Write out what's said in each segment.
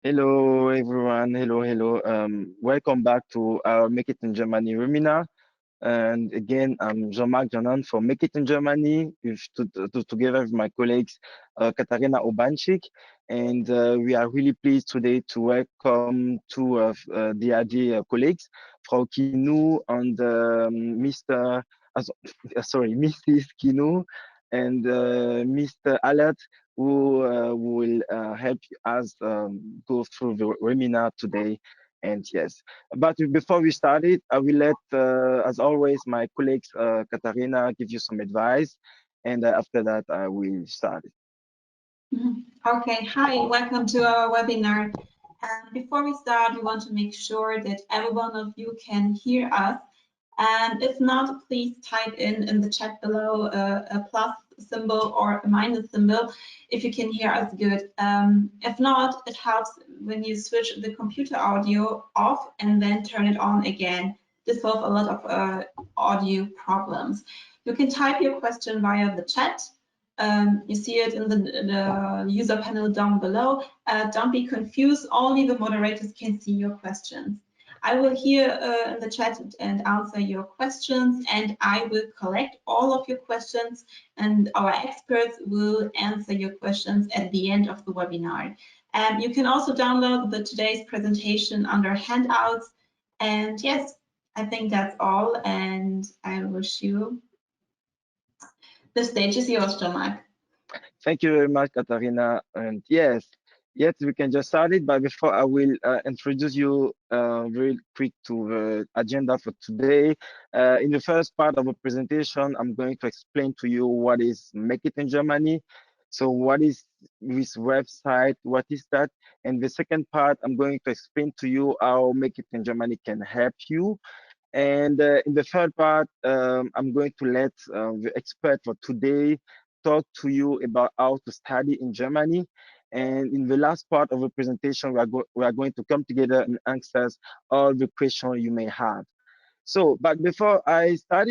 Hello everyone. Hello. Welcome back to our Make It in Germany webinar. And again, I'm Jean-Marc Janan from Make It in Germany, together with my colleagues Katarina Obanchik. And we are really pleased today to welcome two of the AD colleagues, Frau Kinu and Mrs. Kinu and Mr. Alert, who will help us go through the webinar today. And yes, but before we start it, I will let, as always, my colleagues, Katarina, give you some advice. And after that, I will start it. Okay, hi, welcome to our webinar. And before we start, we want to make sure that every one of you can hear us. And if not, please type in the chat below a plus symbol or a minus symbol if you can hear us good. If not, it helps when you switch the computer audio off and then turn it on again. This solves a lot of audio problems. You can type your question via the chat. You see it in the user panel down below. Don't be confused, only the moderators can see your questions. I will hear in the chat and answer your questions, and I will collect all of your questions, and our experts will answer your questions at the end of the webinar. You can also download today's presentation under handouts. And yes, I think that's all, and I wish you the stage is yours, Jean-Marc. Thank you very much, Katarina. And yes, we can just start it. But before I will introduce you very quick to the agenda for today. In the first part of the presentation, I'm going to explain to you what is Make It in Germany. So what is this website? What is that? And the second part, I'm going to explain to you how Make It in Germany can help you. And in the third part, I'm going to let the expert for today talk to you about how to study in Germany. And in the last part of the presentation, we are going to come together and answer all the questions you may have. So, but before I start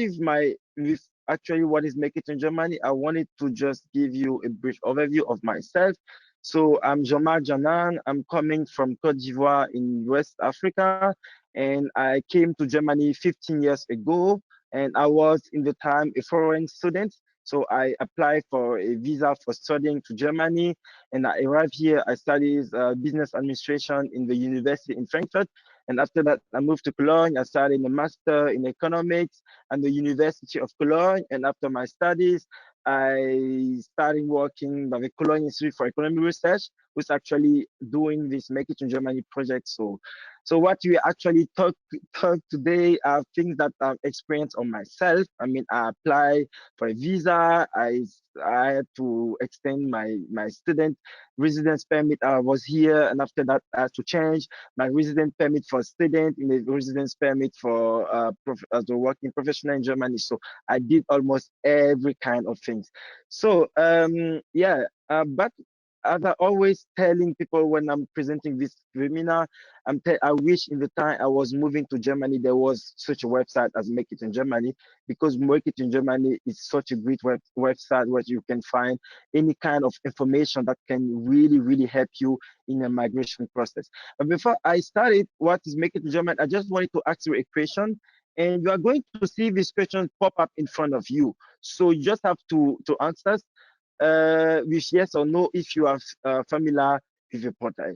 with actually what is Make It in Germany, I wanted to just give you a brief overview of myself. So I'm Jean-Marc Janan. I'm coming from Côte d'Ivoire in West Africa, and I came to Germany 15 years ago, and I was in the time a foreign student. So I applied for a visa for studying to Germany, and I arrived here. I studied business administration in the university in Frankfurt. And after that, I moved to Cologne. I studied a master in economics at the University of Cologne. And after my studies, I started working by the Cologne Institute for Economic Research, who's actually doing this Make It in Germany project. So what we actually talk today are things that I've experienced on myself. I mean, I applied for a visa. I had to extend my student residence permit. I was here, and after that, I had to change my resident permit for student in the residence permit for as a working professional in Germany. So I did almost every kind of things. So but as I always telling people when I'm presenting this webinar, I wish in the time I was moving to Germany, there was such a website as Make It in Germany, because Make It in Germany is such a great website where you can find any kind of information that can really help you in a migration process. But before I started, what is Make It in Germany, I just wanted to ask you a question, and you are going to see this question pop up in front of you. So you just have to answer with yes or no if you are familiar with the portal.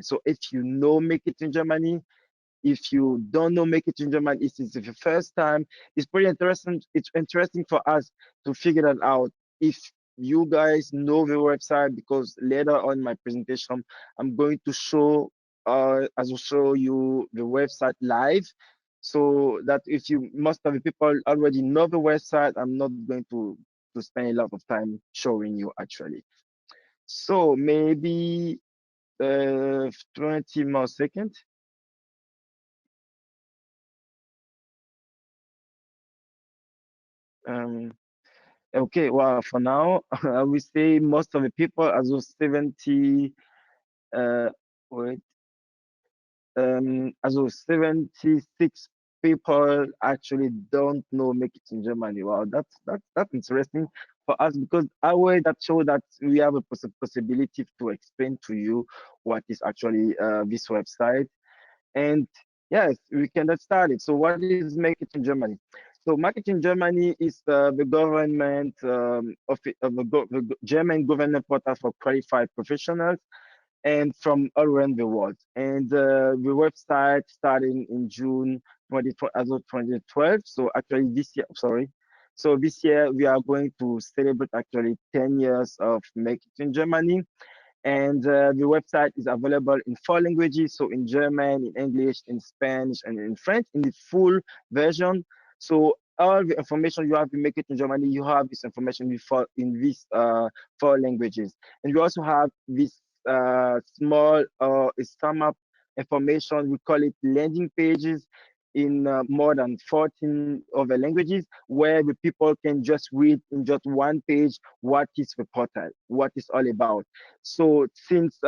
So if you know Make It in Germany, if you don't know Make It in Germany, if it's the first time, it's pretty interesting. It's interesting for us to figure that out. If you guys know the website, because later on in my presentation, I'm going to show as will show you the website live. So that if you most of the people already know the website, I'm not going to spend a lot of time showing you actually. So maybe 20 more seconds. Um, okay, well, for now, I will say most of the people, as of 70, uh, wait, as of 76 people actually don't know Make It in Germany. Wow, that's interesting for us, because our way that show that we have a possibility to explain to you what is actually this website. And yes, we can get started. So what is Marketing Germany? So Marketing Germany is the government of the German government portal for qualified professionals and from all around the world. And the website starting in June 2012, as of 2012. So actually this year, sorry. So this year we are going to celebrate actually 10 years of Make It in Germany. And the website is available in 4 languages, so in German, in English, in Spanish, and in French, in the full version. So all the information you have to make it in Germany, you have this information before in these 4 languages. And you also have this small sum up information. We call it landing pages in more than 14 other languages, where the people can just read in just one page what is the portal, what it's all about. So since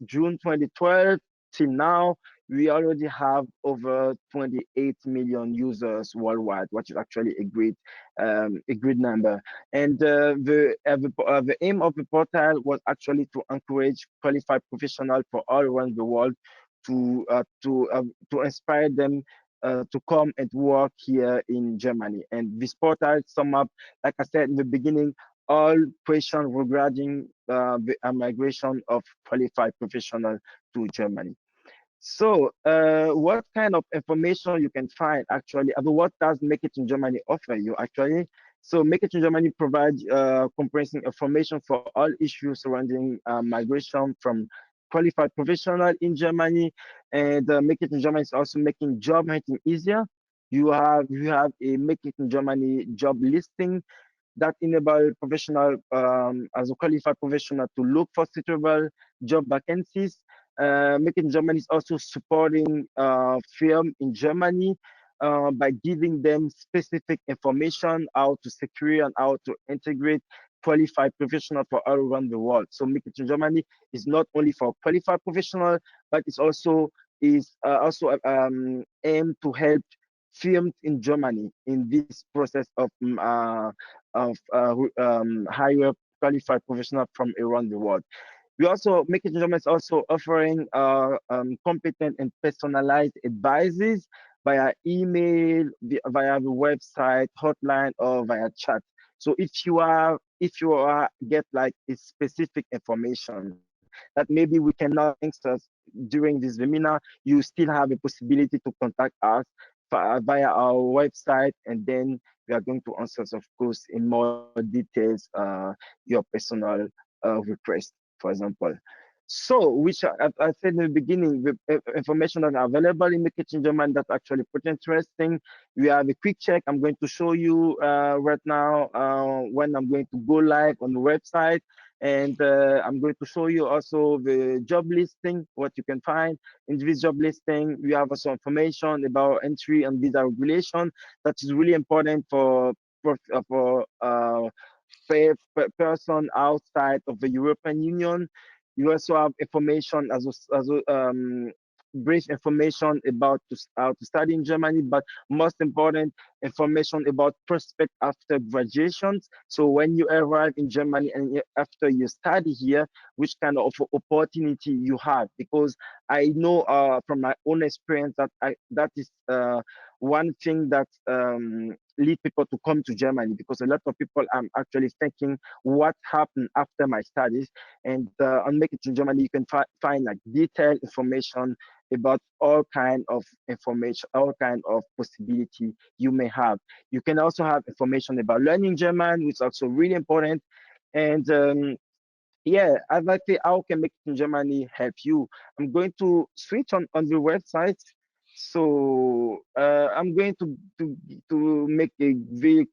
June 2012 till now, we already have over 28 million users worldwide, which is actually a great number. And the aim of the portal was actually to encourage qualified professionals for all around the world to inspire them to come and work here in Germany. And this portal sum up, like I said in the beginning, all questions regarding the migration of qualified professionals to Germany. So, what kind of information you can find actually? What does Make It in Germany offer you actually? So, Make It in Germany provides comprehensive information for all issues surrounding migration from qualified professional in Germany, and Make It in Germany is also making job hunting easier. You have a Make It in Germany job listing that enable professional as a qualified professional to look for suitable job vacancies. Making Germany is also supporting firm in Germany by giving them specific information how to secure and how to integrate qualified professionals for all around the world. So Make It in Germany is not only for qualified professionals, but it's also aimed to help firms in Germany in this process of higher qualified professionals from around the world. We also Make It German is also offering competent and personalized advices via email, via the website, hotline, or via chat. So if you are get like a specific information that maybe we cannot answer during this webinar, you still have a possibility to contact us via our website, and then we are going to answer, of course, in more details your personal request, for example. So, which I said in the beginning, the information that are available in the kitchen German that's actually pretty interesting. We have a quick check. I'm going to show you right now when I'm going to go live on the website. And I'm going to show you also the job listing, what you can find in this job listing. We have also information about entry and visa regulation. That is really important for person outside of the European Union. You also have information brief information about how to study in Germany, but most important information about prospect after graduations. So when you arrive in Germany and after you study here, which kind of opportunity you have? Because I know from my own experience that is one thing that lead people to come to Germany, because a lot of people are actually thinking what happened after my studies. And on Make It in Germany, you can find like detailed information about all kind of information, all kind of possibility you may have. You can also have information about learning German, which is also really important. And yeah, as I say, how can Make It in Germany help you? I'm going to switch on the website. So I'm going to make a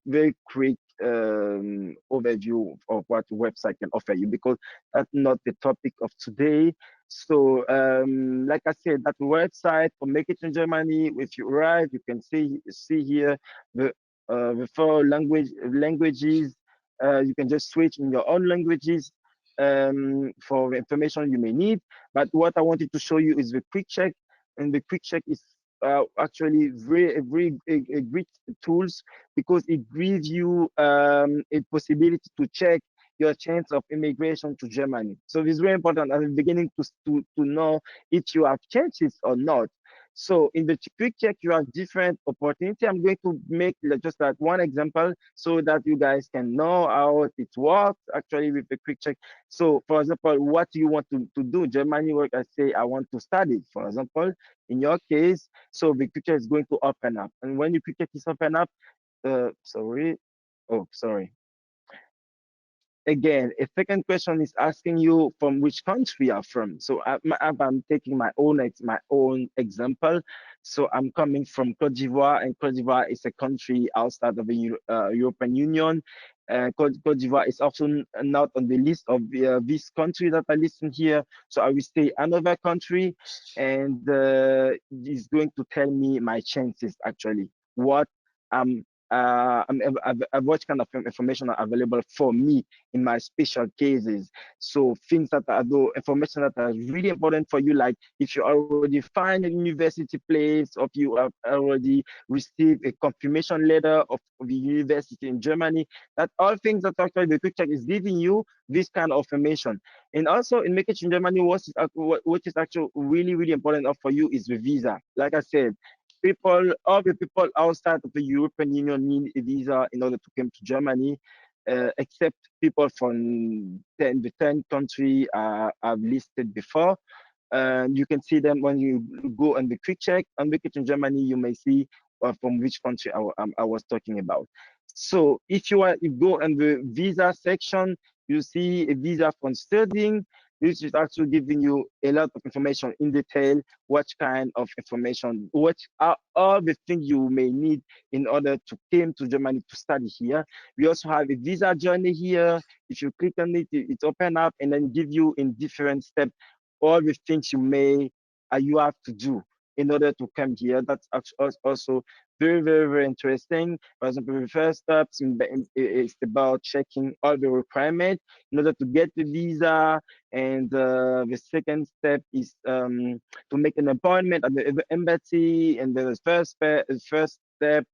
very quick overview of what the website can offer you, because that's not the topic of today. So like I said, that website for Make It in Germany, if you arrive, you can see here the the 4 languages. You can just switch in your own languages for the information you may need. But what I wanted to show you is the quick check, and the quick check is actually a great tools because it gives you a possibility to check your chance of immigration to Germany. So it's very important at the beginning to know if you have chances or not. So in the quick check, you have different opportunity. I'm going to make just like one example so that you guys can know how it works actually with the quick check. So for example, what do you want to do? Germany work, I say I want to study, for example, in your case, so the quick check is going to open up. And when the quick check is open up, sorry, oh, sorry, again, a second question is asking you from which country you're from. So I'm taking my own example. So I'm coming from Cote d'Ivoire, and Cote d'Ivoire is a country outside of the European Union. Cote d'Ivoire is also not on the list of these countries that I listed here. So I will say another country, and it's going to tell me my chances actually. What what kind of information are available for me in my special cases. So things that are the information that are really important for you, like if you already find a university place, or if you have already received a confirmation letter of the university in Germany, that all things that actually the quick check is giving you this kind of information. And also in making in Germany, what is actually really important for you is the visa. Like I said, all the people outside of the European Union need a visa in order to come to Germany, except people from the 10 country I've listed before. You can see them when you go on the quick check on vacation Germany. You may see from which country I was talking about. So if you go on the visa section, you see a visa for studying. This is actually giving you a lot of information in detail, what kind of information, what are all the things you may need in order to come to Germany to study here. We also have a visa journey here. If you click on it, it open up and then give you in different steps all the things you have to do in order to come here. That's also very interesting. For example, the first steps is about checking all the requirements in order to get the visa, and the second step is to make an appointment at the embassy, and the first step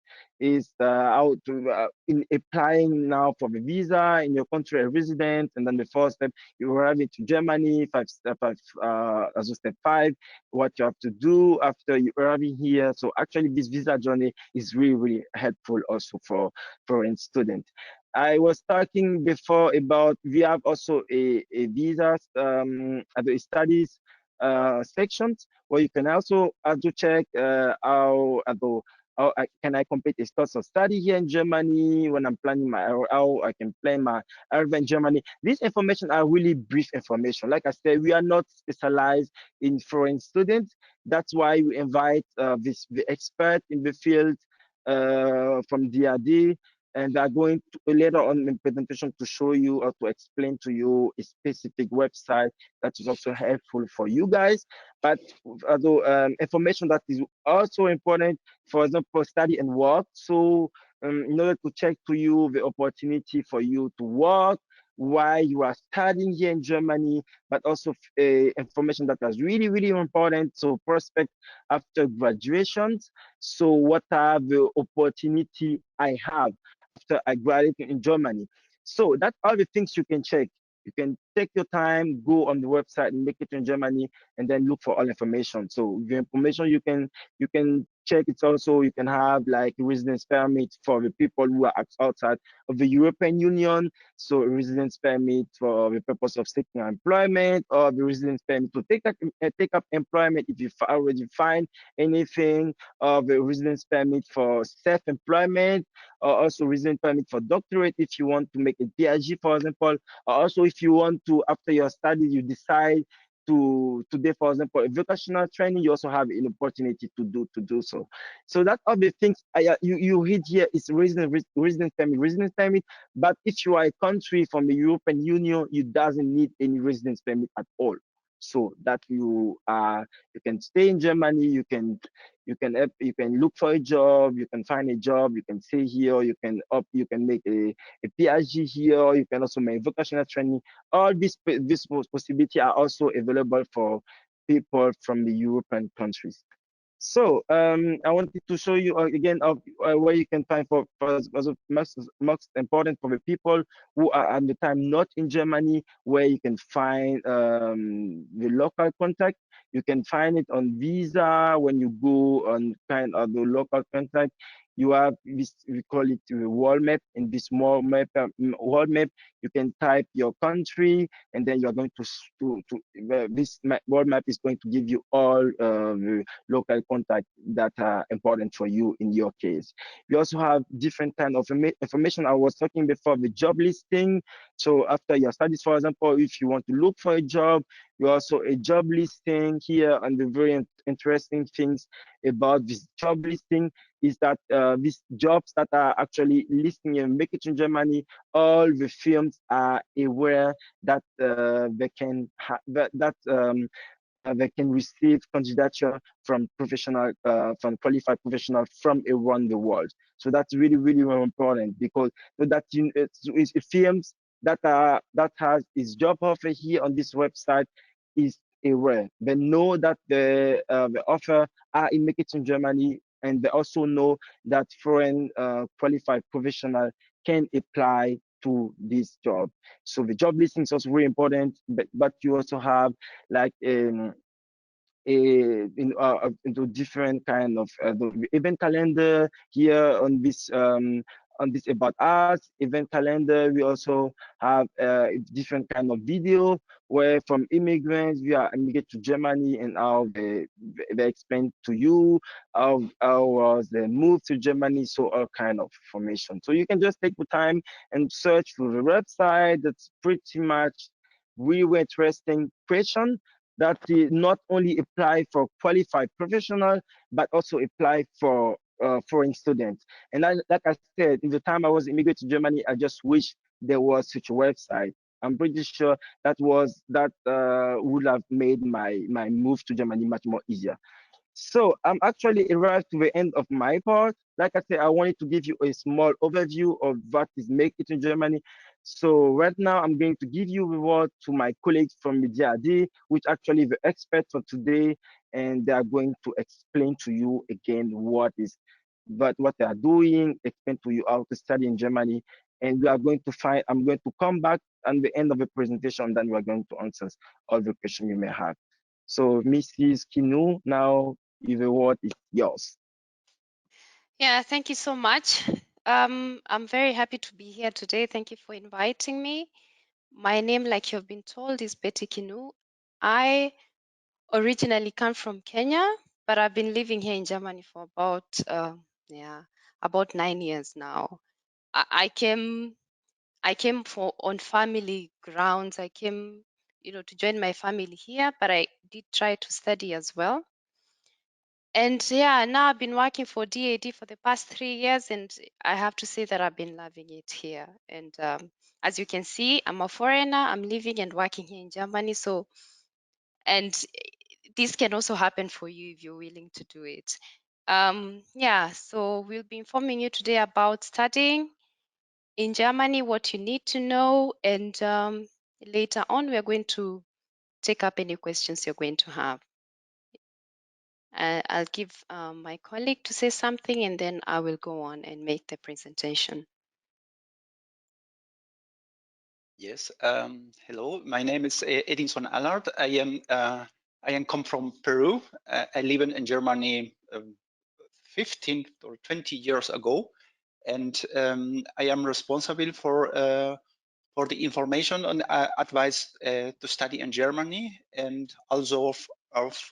is how to in applying now for the visa in your country of residence, and then the fourth step you arrive into Germany. As step five, what you have to do after you arriving here. So actually, this visa journey is really helpful also for foreign students. I was talking before about we have also a visas at the studies sections where you can also to check how can I complete a course of study here in Germany when I'm planning how I can plan my arrival in Germany. These information are really brief information. Like I said, we are not specialized in foreign students. That's why we invite the expert in the field from DRD, and they are going to later on in the presentation to show you or to explain to you a specific website that is also helpful for you guys. But although information that is also important, for example, study and work. So in order to check to you the opportunity for you to work while you are studying here in Germany, but also information that is really important. So prospect after graduations. So what are the opportunity I have after I graduate in Germany? So that's all the things you can check. You can take your time, go on the website and make it in Germany, and then look for all information. So the information you can check it also. You can have like a residence permit for the people who are outside of the European Union. So a residence permit for the purpose of seeking employment, or the residence permit to take up employment if you already find anything, or the residence permit for self-employment, or also residence permit for doctorate if you want to make a PhD, for example. Or also if you want to, after your study, you decide to do, for example, a vocational training, you also have an opportunity to do so. So that are the things you read here is residence permit. But if you are a country from the European Union, you doesn't need any residence permit at all. So that you can stay in Germany, you can look for a job, you can find a job, you can stay here, you can make a PhD here, you can also make vocational training. All these possibilities are also available for people from the European countries. So I wanted to show you again of where you can find for most important for the people who are at the time not in Germany, where you can find the local contact. You can find it on Visa when you go on kind of the local contact. You have this, we call it wall map. In this wall map, you can type your country, and then you are going this wall map is going to give you all the local contact that are important for you in your case. We also have different kind of information. I was talking before the job listing. So after your studies, for example, if you want to look for a job, you also a job listing here. And the very interesting things about this job listing is that these jobs that are actually listing in Make It in Germany, all the firms are aware that they can receive candidature from qualified professionals from around the world. So that's really, really very important because that it's firms that has its job offer here on this website is aware. They know that the offer are in Make It in Germany, and they also know that foreign qualified professional can apply to this job. So the job listing is also very important, but you also have like into different kind of the event calendar here on this about us event calendar. We also have different kind of video where from immigrants we are immigrate to Germany and how they explain to you how was the move to Germany. So all kind of information. So you can just take the time and search through the website. That's pretty much really interesting question that not only apply for qualified professional, but also apply for foreign students. And like I said, in the time I was immigrating to Germany, I just wish there was such a website. I'm pretty sure that would have made my move to Germany much more easier. So I'm actually arrived to the end of my part. Like I said, I wanted to give you a small overview of what is Make It in Germany. So right now I'm going to give you the word to my colleagues from Media D, which actually the expert for today, and they are going to explain to you again what they are doing, explain to you how to study in Germany. And I'm going to come back at the end of the presentation, then we're going to answer all the questions you may have. So Mrs. Kinu, now the word is yours. Yeah, thank you so much. I'm very happy to be here today. Thank you for inviting me. My name, like you've been told, is Betty Kinu. I originally come from Kenya, but I've been living here in Germany for about 9 years now. I came for on family grounds. I came, to join my family here, but I did try to study as well. And yeah, now I've been working for DAD for the past 3 years, and I have to say that I've been loving it here. And as you can see, I'm a foreigner. I'm living and working here in Germany. And this can also happen for you if you're willing to do it. So we'll be informing you today about studying in Germany, what you need to know, and later on, we're going to take up any questions you're going to have. I'll give my colleague to say something, and then I will go on and make the presentation. Yes. Hello. My name is Edinson Allard. I am come from Peru. I live in Germany 15 or 20 years ago, and I am responsible for the information and advice to study in Germany, and also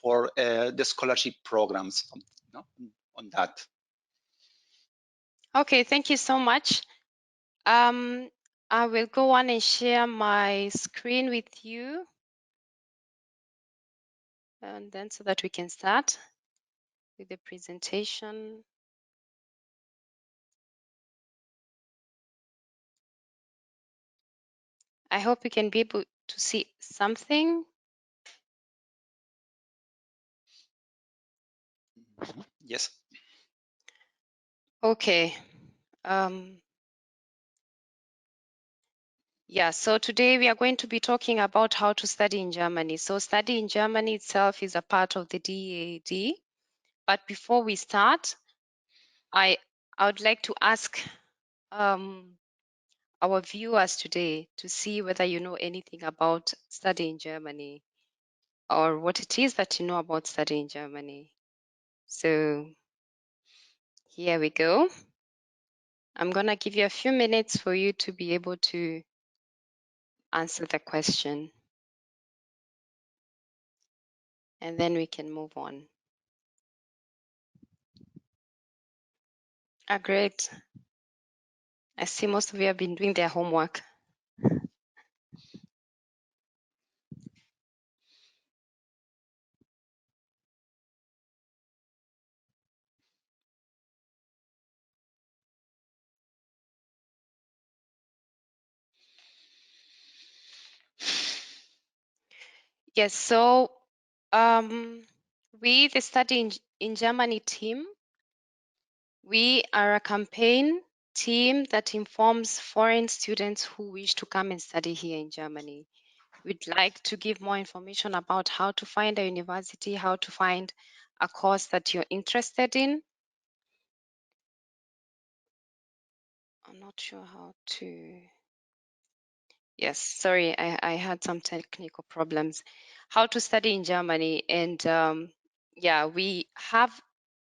for the scholarship programs on that. Okay, thank you so much. I will go on and share my screen with you, and then so that we can start with the presentation. I hope you can be able to see something. Yes. Okay. So today we are going to be talking about how to study in Germany. So study in Germany itself is a part of the DAD. But before we start, I would like to ask our viewers today to see whether you know anything about studying in Germany or what it is that you know about studying in Germany. So here we go. I'm going to give you a few minutes for you to be able to answer the question, and then we can move on. Great. I see most of you have been doing their homework. Yes, so we, the Study in Germany team, we are a campaign team that informs foreign students who wish to come and study here in Germany. We'd like to give more information about how to find a university, how to find a course that you're interested in. I'm not sure how to. Yes, sorry, I had some technical problems. How to study in Germany. And yeah, we have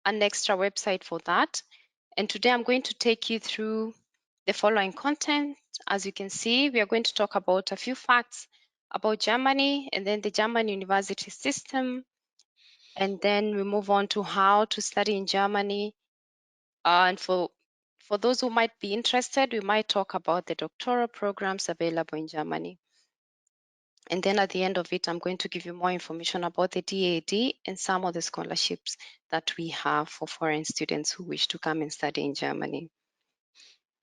an extra website for that. And today I'm going to take you through the following content. As you can see, we are going to talk about a few facts about Germany and then the German university system. And then we move on to how to study in Germany. And for those who might be interested, we might talk about the doctoral programs available in Germany. And then at the end of it, I'm going to give you more information about the DAD and some of the scholarships that we have for foreign students who wish to come and study in Germany.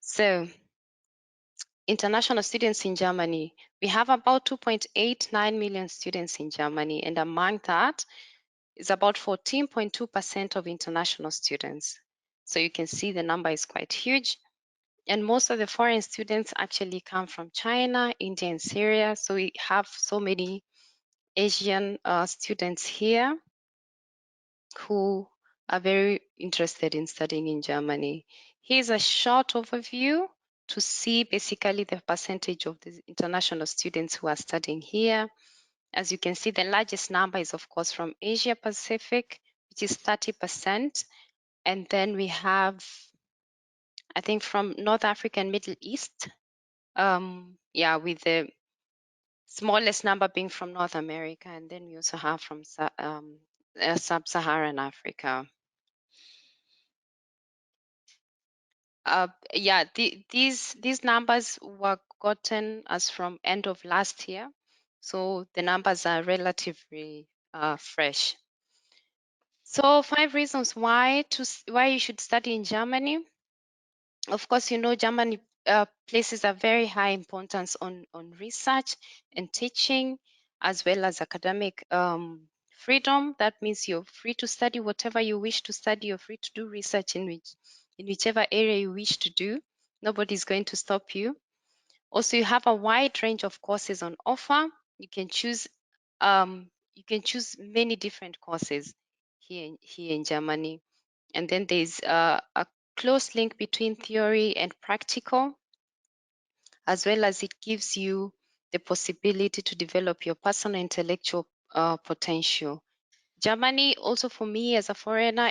So, international students in Germany, we have about 2.89 million students in Germany, and among that is about 14.2% of international students. So you can see the number is quite huge. And most of the foreign students actually come from China, India, and Syria. So we have so many Asian students here who are very interested in studying in Germany. Here's a short overview to see basically the percentage of the international students who are studying here. As you can see, the largest number is of course from Asia Pacific, which is 30%. And then we have, I think, from North Africa and Middle East, with the smallest number being from North America, and then we also have from Sub-Saharan Africa. These numbers were gotten as from end of last year, so the numbers are relatively fresh. So 5 reasons why you should study in Germany. Of course, you know Germany places a very high importance on research and teaching, as well as academic freedom. That means you're free to study whatever you wish to study. You're free to do research in whichever area you wish to do. Nobody's going to stop you. Also, you have a wide range of courses on offer. You can choose many different courses here in Germany. And then there's a close link between theory and practical, as well as it gives you the possibility to develop your personal intellectual potential. Germany, also for me as a foreigner,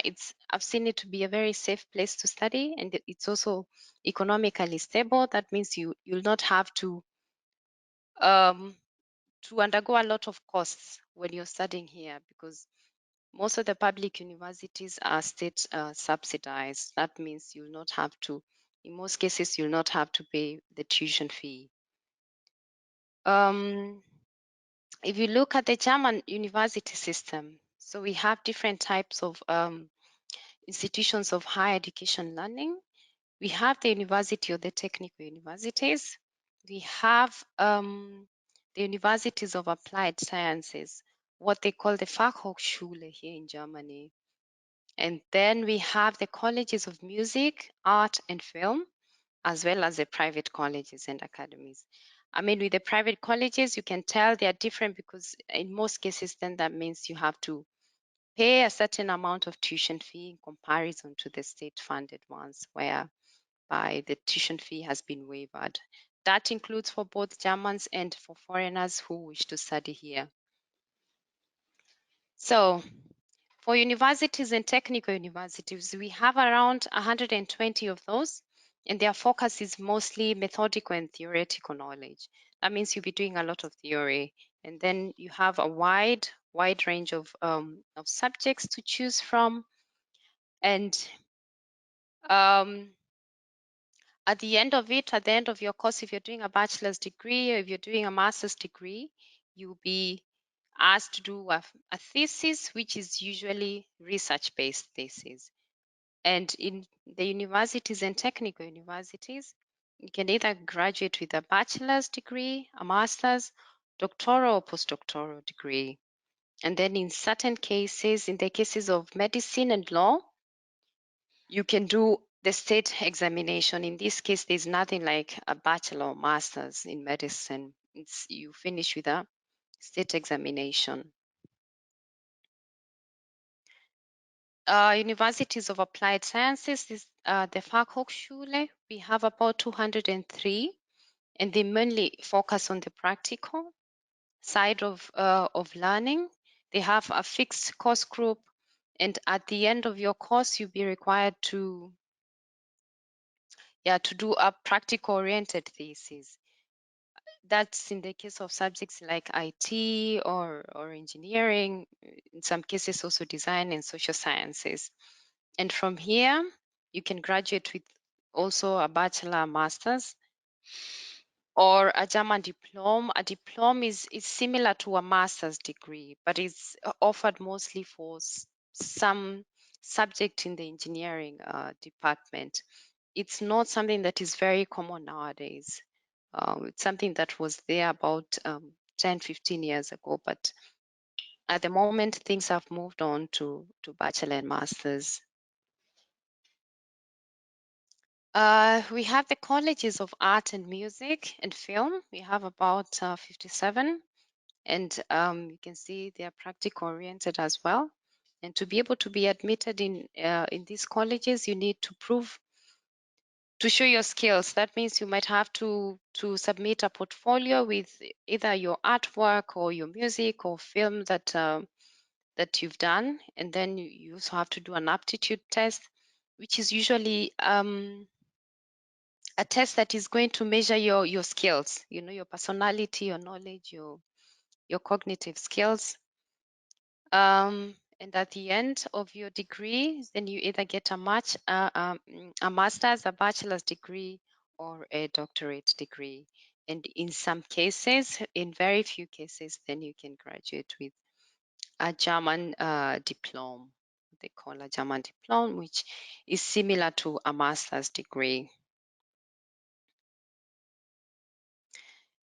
I've seen it to be a very safe place to study, and it's also economically stable. That means you'll not have to undergo a lot of costs when you're studying here, because most of the public universities are state subsidized. That means you'll not have to, in most cases, you'll not have to pay the tuition fee. If you look at the German university system, so we have different types of institutions of higher education learning. We have the university or the technical universities. We have the universities of applied sciences, what they call the Fachhochschule here in Germany. And then we have the colleges of music, art, and film, as well as the private colleges and academies. I mean, with the private colleges, you can tell they are different because in most cases, then that means you have to pay a certain amount of tuition fee in comparison to the state-funded ones, whereby the tuition fee has been waived. That includes for both Germans and for foreigners who wish to study here. So for universities and technical universities, we have around 120 of those, and their focus is mostly methodical and theoretical knowledge. That means you'll be doing a lot of theory, and then you have a wide range of subjects to choose from. And at the end of it, at the end of your course, if you're doing a bachelor's degree or if you're doing a master's degree, you'll be asked to do a thesis, which is usually research-based thesis. And in the universities and technical universities, you can either graduate with a bachelor's degree, a master's, doctoral or postdoctoral degree. And then in certain cases, in the cases of medicine and law, you can do the state examination. In this case, there's nothing like a bachelor or master's in medicine. You finish with a state examination. Universities of Applied Sciences, the Fachhochschule, we have about 203, and they mainly focus on the practical side of learning. They have a fixed course group, and at the end of your course, you'll be required to do a practical-oriented thesis. That's in the case of subjects like IT or engineering, in some cases also design and social sciences. And from here, you can graduate with also a bachelor, master's, or a German diploma. A diploma is similar to a master's degree, but it's offered mostly for some subject in the engineering department. It's not something that is very common nowadays. It's something that was there about 10, 15 years ago, but at the moment, things have moved on to bachelor and master's. We have the colleges of art and music and film. We have about 57, and you can see they are practical oriented as well. And to be able to be admitted in these colleges, you need to show your skills. That means you might have to submit a portfolio with either your artwork or your music or film that you've done, and then you also have to do an aptitude test, which is usually a test that is going to measure your skills, your personality, your knowledge, your cognitive skills. And at the end of your degree, then you either get a master's, a bachelor's degree, or a doctorate degree. And in some cases, in very few cases, then you can graduate with a German diploma. They call a German diploma, which is similar to a master's degree.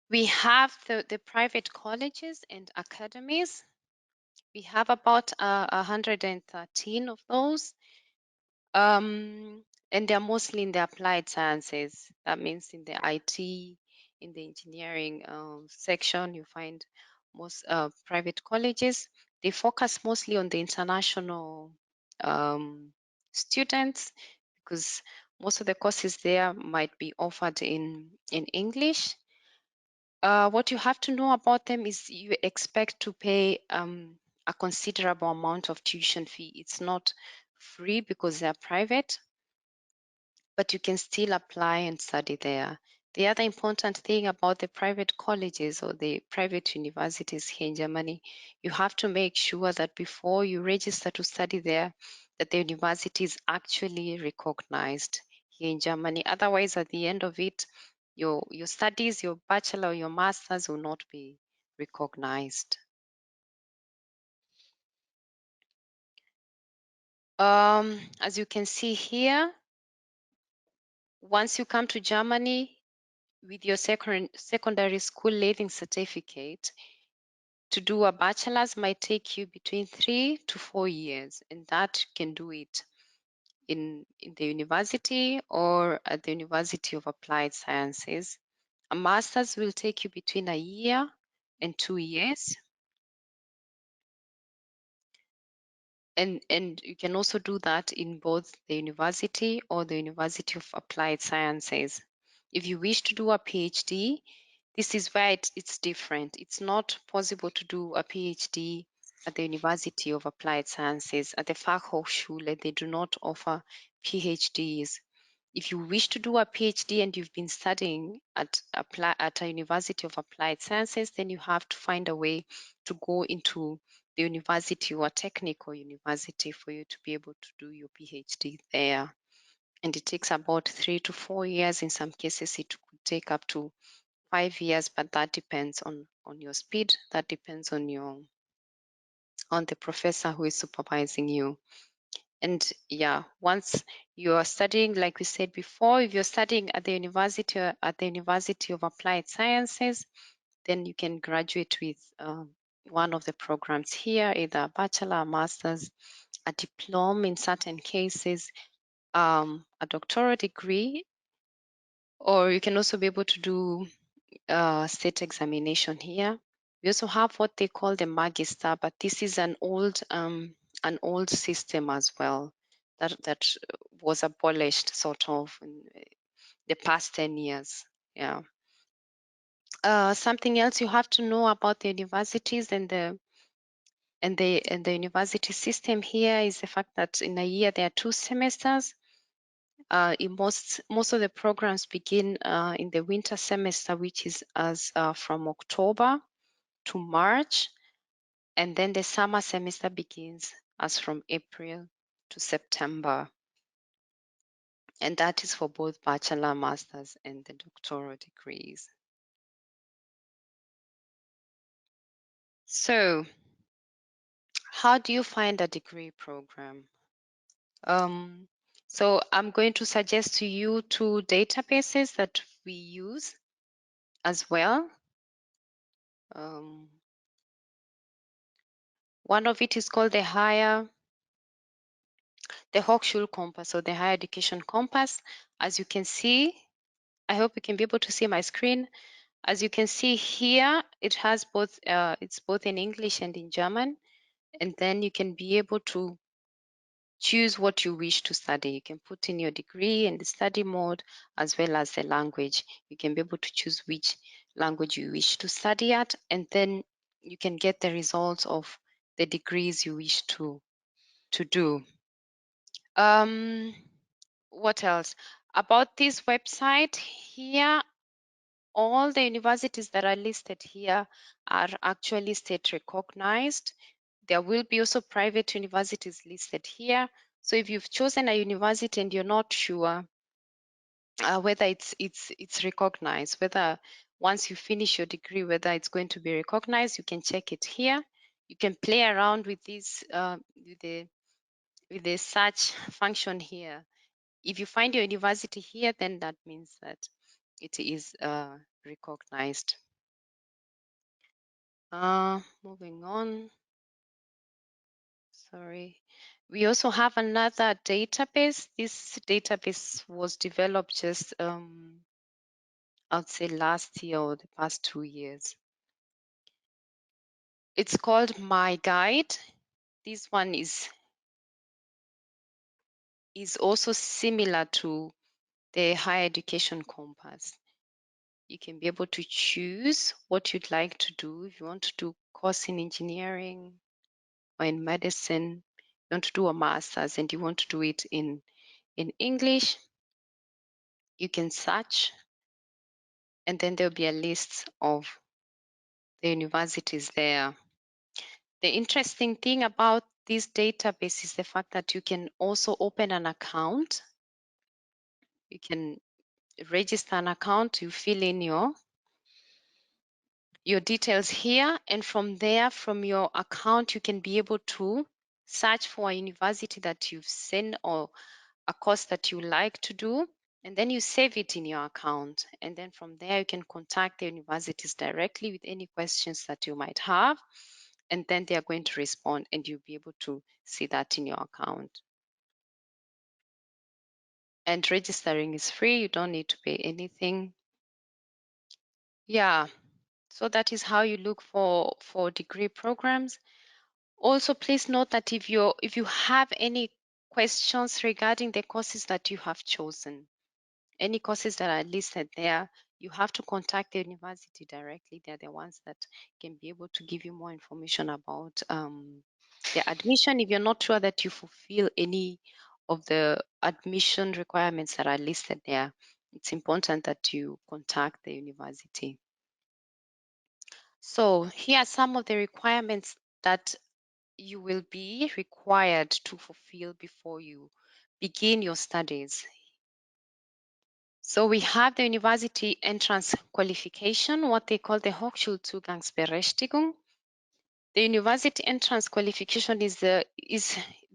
We have the private colleges and academies. We have about 113 of those, and they're mostly in the applied sciences. That means in the IT, in the engineering section, you find most private colleges. They focus mostly on the international students, because most of the courses there might be offered in English. What you have to know about them is you expect to pay a considerable amount of tuition fee. It's not free because they're private, but you can still apply and study there. The other important thing about the private colleges or the private universities here in Germany, you have to make sure that before you register to study there, that the university is actually recognized here in Germany. Otherwise, at the end of it, your studies, your bachelor or your master's will not be recognized. As you can see here, once you come to Germany with your secondary school leaving certificate, to do a bachelor's might take you between 3 to 4 years, and that can do it in the university or at the University of Applied Sciences. A master's will take you between a year and 2 years. and you can also do that in both the university or the University of Applied Sciences. If you wish to do a PhD, this is where it's different. It's not possible to do a PhD at the University of Applied Sciences. At the Fachhochschule, they do not offer PhDs. If you wish to do a PhD and you've been studying at a University of Applied Sciences, then you have to find a way to go into the university or technical university for you to be able to do your PhD there. And it takes about 3 to 4 years. In some cases, it could take up to 5 years, but that depends on your speed. That depends on the professor who is supervising you. And yeah, once you are studying, like we said before, if you're studying at the University of Applied Sciences, then you can graduate with one of the programs here, either a bachelor, a master's, a diploma in certain cases, a doctoral degree, or you can also be able to do state examination here. We also have what they call the Magister, but this is an old system as well that was abolished sort of in the past 10 years. Yeah. Something else you have to know about the universities and the university system here is the fact that in a year there are 2 semesters. In most of the programs begin in the winter semester, which is as from October to March, and then the summer semester begins as from April to September, and that is for both bachelor, masters, and the doctoral degrees. So, how do you find a degree program? So I'm going to suggest to you 2 databases that we use as well. One of it is called the Hochschul Compass, or the Higher Education Compass. As you can see, I hope you can be able to see my screen. As you can see here, it has both, it's both in English and in German, and then you can be able to choose what you wish to study. You can put in your degree and the study mode, as well as the language. You can be able to choose which language you wish to study at, and then you can get the results of the degrees you wish to do. What else? About this website here, all the universities that are listed here are actually state recognized. There will be also private universities listed here. So if you've chosen a university and you're not sure whether it's recognized, whether once you finish your degree, whether it's going to be recognized, you can check it here. You can play around with this with the search function here. If you find your university here, then that means that it is recognized. Moving on. Sorry. We also have another database. This database was developed just, I would say last year or the past 2 years. It's called My Guide. This one is also similar to the Higher Education Compass. You can be able to choose what you'd like to do. If you want to do course in engineering or in medicine, you want to do a master's and you want to do it in English, you can search, and then there'll be a list of the universities there. The interesting thing about this database is the fact that you can also open an account. You can register an account, you fill in your details here, and from there, from your account, you can be able to search for a university that you've seen or a course that you like to do, and then you save it in your account. And then from there, you can contact the universities directly with any questions that you might have, and then they are going to respond, and you'll be able to see that in your account. And registering is free. You don't need to pay anything. Yeah. So that is how you look for degree programs. Also, please note that if you have any questions regarding the courses that you have chosen, any courses that are listed there, you have to contact the university directly. They're the ones that can be able to give you more information about the admission. If you're not sure that you fulfill any of the admission requirements that are listed there, it's important that you contact the university. So here are some of the requirements that you will be required to fulfill before you begin your studies. So we have the university entrance qualification, what they call the Hochschulzugangsberechtigung. The university entrance qualification is the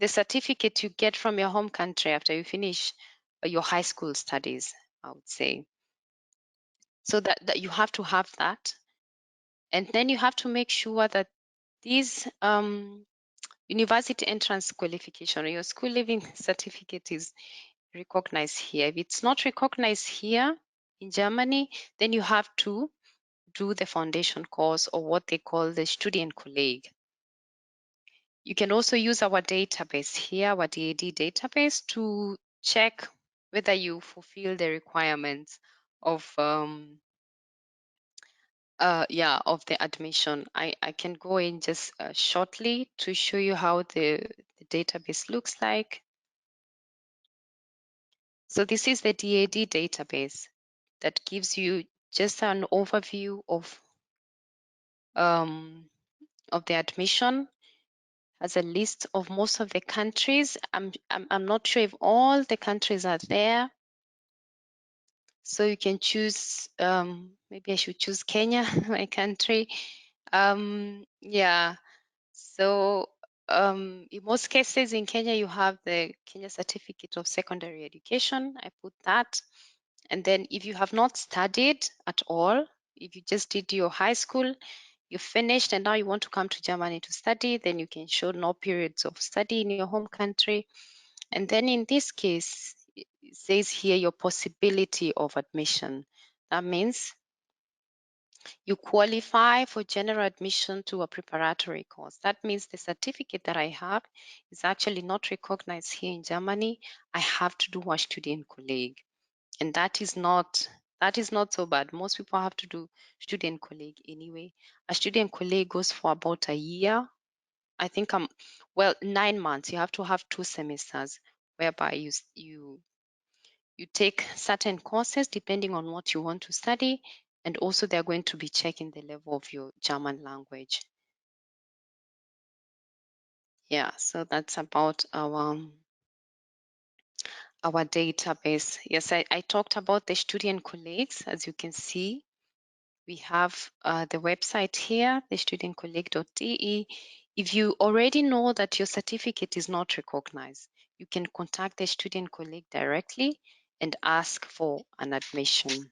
certificate you get from your home country after you finish your high school studies, I would say. So that you have to have that. And then you have to make sure that these university entrance qualification or your school leaving certificate is recognized here. If it's not recognized here in Germany, then you have to do the foundation course or what they call the Studienkolleg. You can also use our database here, our DAD database, to check whether you fulfill the requirements of of the admission. I can go in just shortly to show you how the database looks like. So this is the DAD database that gives you just an overview of the admission, has a list of most of the countries. I'm not sure if all the countries are there. So you can choose, maybe I should choose Kenya, my country. Yeah, so in most cases in Kenya, you have the Kenya Certificate of Secondary Education. I put that. And then if you have not studied at all, if you just did your high school, you finished and now you want to come to Germany to study, then you can show no periods of study in your home country. And then in this case, it says here your possibility of admission. That means you qualify for general admission to a preparatory course. That means the certificate that I have is actually not recognized here in Germany. I have to do a Studienkolleg. And that is not so bad. Most people have to do Studienkolleg anyway. A Studienkolleg goes for about a year. I think 9 months. You have to have 2 semesters whereby you take certain courses depending on what you want to study, and also they're going to be checking the level of your German language. Yeah, so that's about our database. Yes, I talked about the Studienkollegs. As you can see, we have the website here, the studienkolleg.de. If you already know that your certificate is not recognized, you can contact the Studienkolleg directly and ask for an admission.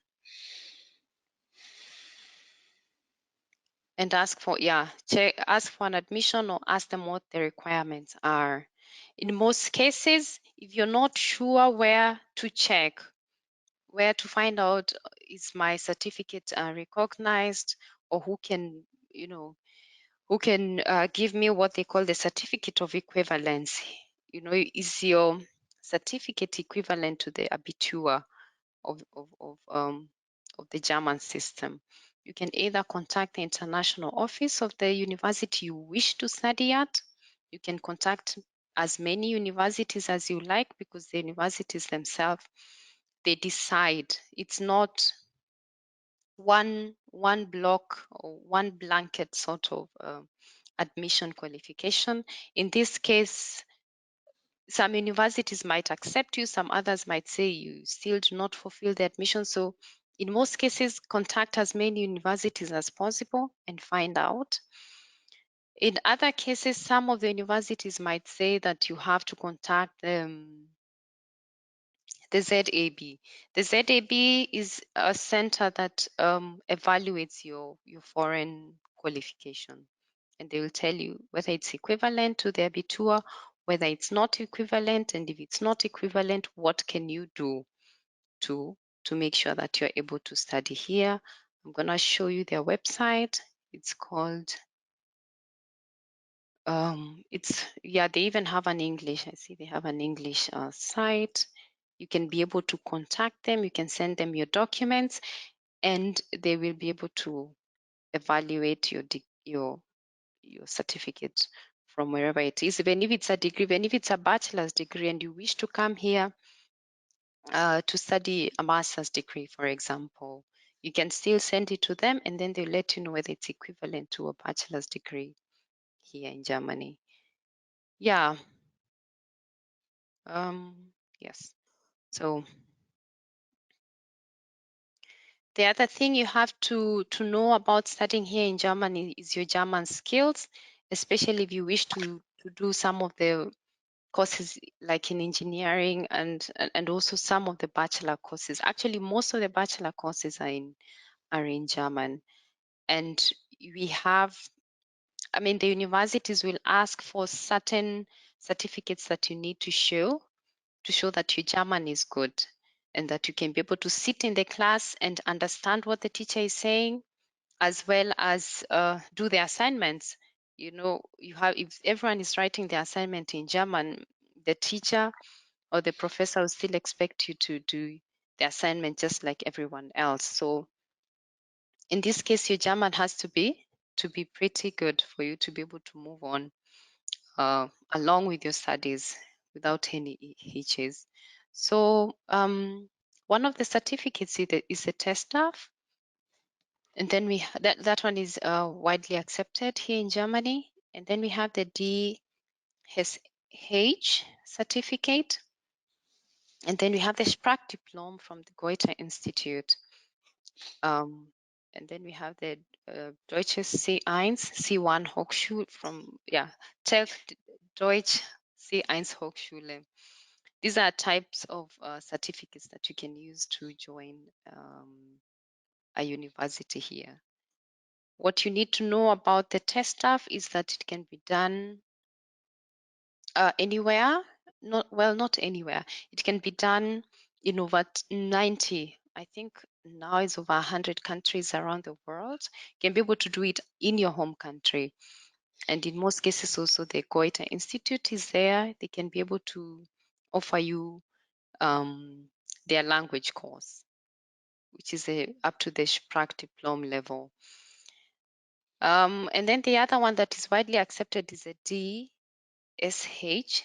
And ask for an admission or ask them what the requirements are. In most cases, if you're not sure where to check, where to find out is my certificate recognized, or who can give me what they call the certificate of equivalence. Is your certificate equivalent to the Abitur of the German system? You can either contact the international office of the university you wish to study at. You can contact as many universities as you like, because the universities themselves, they decide. It's not one block or one blanket sort of admission qualification. In this case, some universities might accept you, some others might say you still do not fulfill the admission. So in most cases, contact as many universities as possible and find out. In other cases, some of the universities might say that you have to contact the ZAB. The ZAB is a center that evaluates your foreign qualification, and they will tell you whether it's equivalent to the Abitur, whether it's not equivalent, and if it's not equivalent, what can you do to make sure that you're able to study here. I'm going to show you their website. It's called They even have an English. I see they have an English site. You can be able to contact them. You can send them your documents, and they will be able to evaluate your certificate from wherever it is. Even if it's a degree, even if it's a bachelor's degree, and you wish to come here to study a master's degree, for example, you can still send it to them, and then they'll let you know whether it's equivalent to a bachelor's degree here in Germany. Yeah. Yes. So the other thing you have to know about studying here in Germany is your German skills, especially if you wish to do some of the courses like in engineering and also some of the bachelor courses. Actually, most of the bachelor courses are in German. And we have, the universities will ask for certain certificates that you need to show that your German is good and that you can be able to sit in the class and understand what the teacher is saying, as well as do the assignments. If everyone is writing the assignment in German, the teacher or the professor will still expect you to do the assignment just like everyone else. So in this case, your German has to be pretty good for you to be able to move on along with your studies without any hitches. So one of the certificates is the test staff, and then that one is widely accepted here in Germany. And then we have the DSH certificate, and then we have the Sprachdiplom from the Goethe Institute. And then we have the Deutsches C1, C1 Hochschule Deutsch C1 Hochschule. These are types of certificates that you can use to join a university here. What you need to know about the test staff is that it can be done anywhere. Not anywhere. It can be done in over 90, I think now it's over 100 countries around the world. You can be able to do it in your home country. And in most cases also the Goethe Institute is there. They can be able to offer you their language course, which is up to the Sprachdiplom level. And then the other one that is widely accepted is a DSH.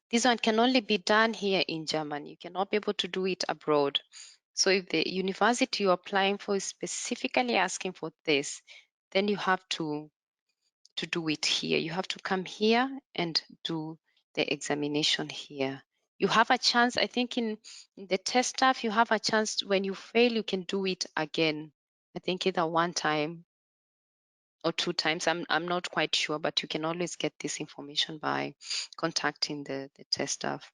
This one can only be done here in Germany. You cannot be able to do it abroad. So if the university you're applying for is specifically asking for this, then you have to do it here. You have to come here and do the examination here. You have a chance, I think in the test staff, you have a chance when you fail, you can do it again. I think either one time or two times. I'm not quite sure, but you can always get this information by contacting the test staff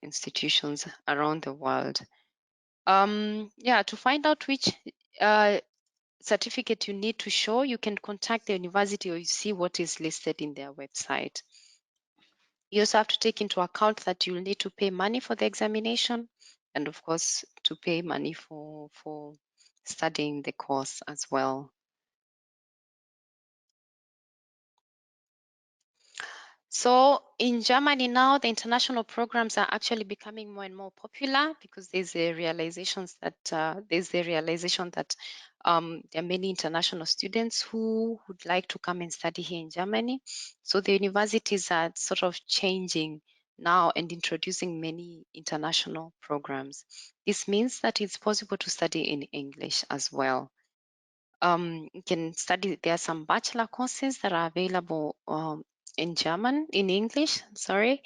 institutions around the world. To find out which certificate you need to show, you can contact the university or you see what is listed in their website. You also have to take into account that you'll need to pay money for the examination and of course to pay money for studying the course as well. So in Germany now, the international programs are actually becoming more and more popular because there's a realization that there are many international students who would like to come and study here in Germany. So the universities are sort of changing now and introducing many international programs. This means that it's possible to study in English as well. You can study, there are some bachelor courses that are available in English, sorry.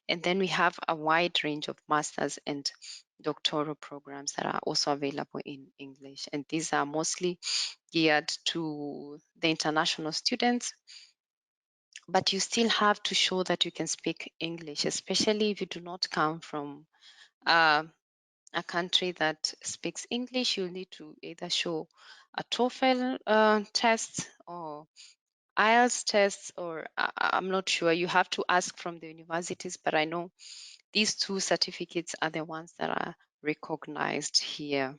And then we have a wide range of masters and doctoral programs that are also available in English. And these are mostly geared to the international students, but you still have to show that you can speak English, especially if you do not come from a country that speaks English. You'll need to either show a TOEFL test or IELTS tests, or I'm not sure. You have to ask from the universities, but I know these two certificates are the ones that are recognized here.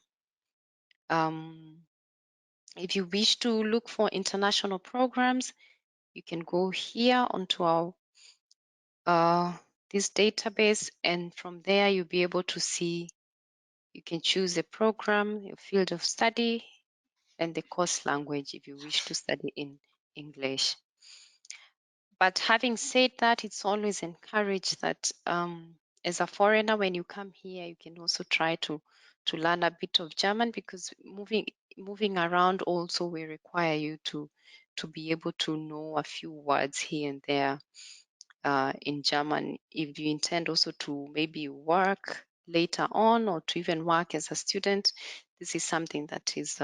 If you wish to look for international programs, you can go here onto our this database, and from there you'll be able to see, you can choose a program, your field of study, and the course language if you wish to study in English. But having said that, it's always encouraged that as a foreigner, when you come here, you can also try to learn a bit of German, because moving around also will require you to be able to know a few words here and there in German. If you intend also to maybe work later on, or to even work as a student, this is something that is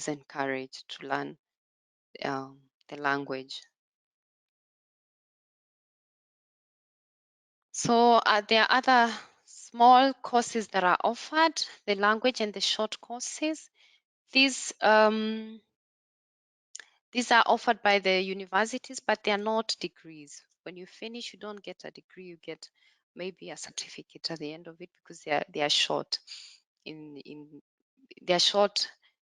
encouraged, to learn the language. So there are other small courses that are offered, the language and the short courses. These are offered by the universities, but they are not degrees. When you finish, you don't get a degree, you get maybe a certificate at the end of it, because they are short they are short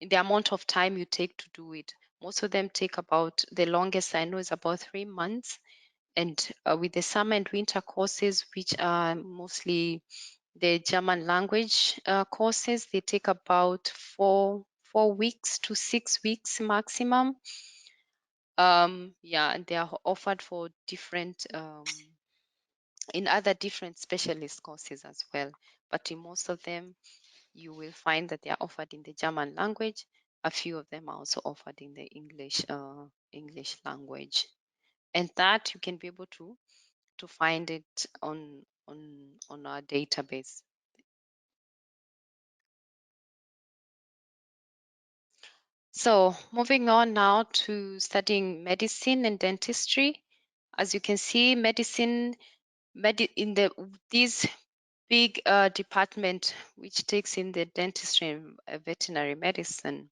in the amount of time you take to do it. Most of them take about, the longest I know is about 3 months. And with the summer and winter courses, which are mostly the German language courses, they take about 4 weeks to 6 weeks maximum. Yeah, and they are offered for different in other different specialist courses as well. But in most of them, you will find that they are offered in the German language. A few of them are also offered in the English language, and that you can be able to find it on our database. So moving on now to studying medicine and dentistry. As you can see, these big department which takes in the dentistry and veterinary medicine,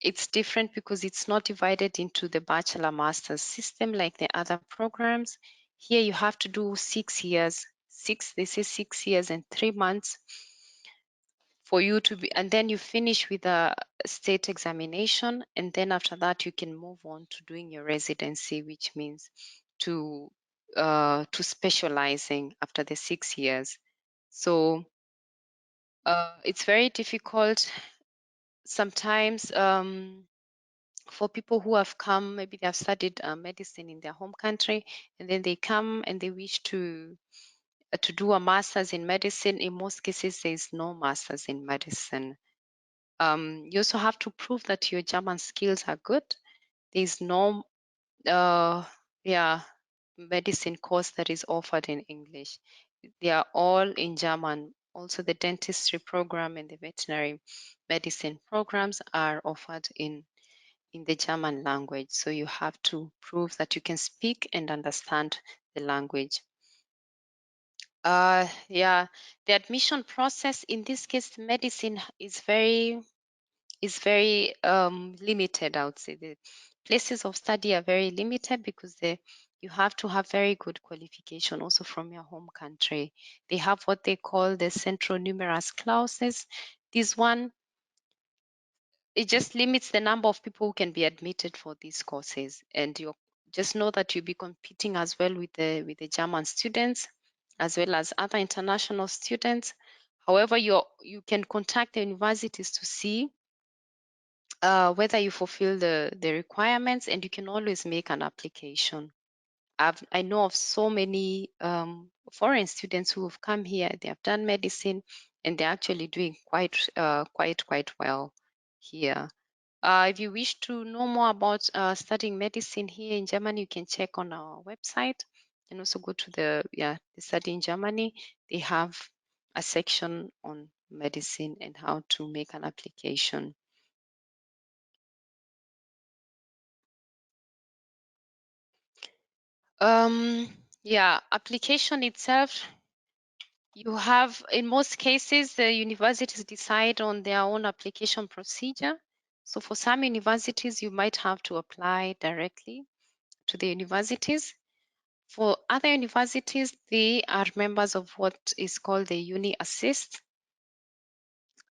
it's different because it's not divided into the bachelor master's system like the other programs. Here you have to do 6 years, they say 6 years and 3 months for you to be, and then you finish with a state examination, and then after that you can move on to doing your residency, which means to specializing after the 6 years. So it's very difficult sometimes for people who have come, maybe they have studied medicine in their home country, and then they come and they wish to do a master's in medicine. In most cases, there is no master's in medicine. You also have to prove that your German skills are good. There is no medicine course that is offered in English. They are all in German. Also, the dentistry program and the veterinary medicine programs are offered in the German language. So you have to prove that you can speak and understand the language. The admission process in this case, medicine is very limited. I would say the places of study are very limited because you have to have very good qualification also from your home country. They have what they call the central numerous clauses. This one, it just limits the number of people who can be admitted for these courses, and you just know that you'll be competing as well with the German students as well as other international students. However, you can contact the universities to see whether you fulfill the requirements, and you can always make an application. I know of so many foreign students who have come here. They have done medicine, and they're actually doing quite well here. If you wish to know more about studying medicine here in Germany, you can check on our website and also go to the study in Germany. They have a section on medicine and how to make an application. Application itself, you have, in most cases, the universities decide on their own application procedure. So for some universities, you might have to apply directly to the universities. For other universities, they are members of what is called the Uni Assist.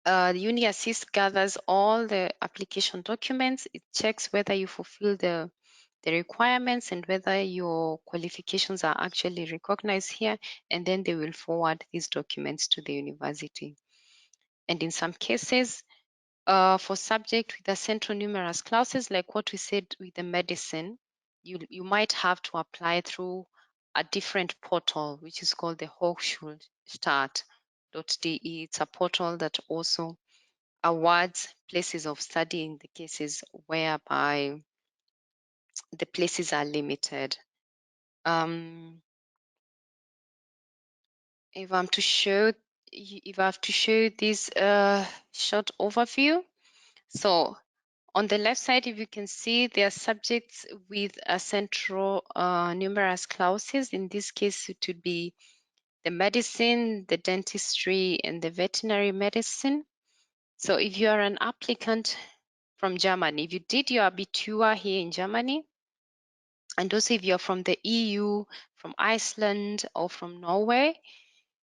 The Uni Assist gathers all the application documents. It checks whether you fulfill the requirements and whether your qualifications are actually recognized here, and then they will forward these documents to the university. And in some cases, for subject with the central numerous clauses, like what we said with the medicine, you might have to apply through a different portal, which is called the Hochschulstaat.de. It's a portal that also awards places of study in the cases whereby the places are limited. If I'm to show, if I have to show this short overview, so on the left side, if you can see, there are subjects with a central numerous clauses. In this case, it would be the medicine, the dentistry, and the veterinary medicine. So if you are an applicant from Germany, if you did your Abitur here in Germany, and also if you're from the EU, from Iceland, or from Norway,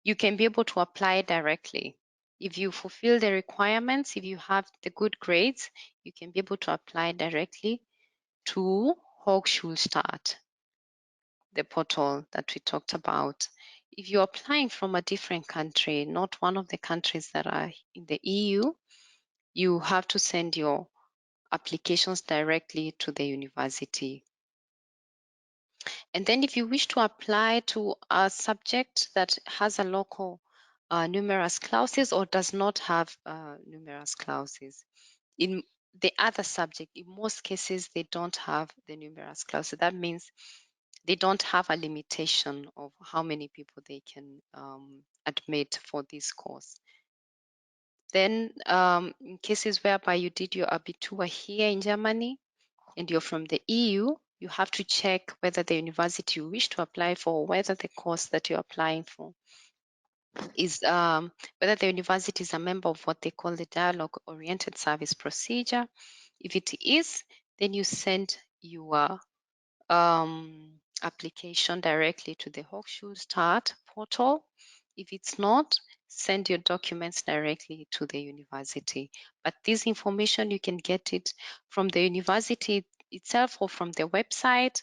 you can be able to apply directly. If you fulfill the requirements, if you have the good grades, you can be able to apply directly to Hochschulstaat, the portal that we talked about. If you're applying from a different country, not one of the countries that are in the EU, you have to send your applications directly to the university. And then if you wish to apply to a subject that has a local numerous clauses or does not have numerous clauses, in the other subject, in most cases, they don't have the numerous clauses. That means they don't have a limitation of how many people they can admit for this course. Then in cases whereby you did your Abitur here in Germany and you're from the EU, you have to check whether the university you wish to apply for, or whether the course that you're applying for is whether the university is a member of what they call the dialogue-oriented service procedure. If it is, then you send your application directly to the Hochschulstaat portal. If it's not, send your documents directly to the university. But this information, you can get it from the university itself or from the website.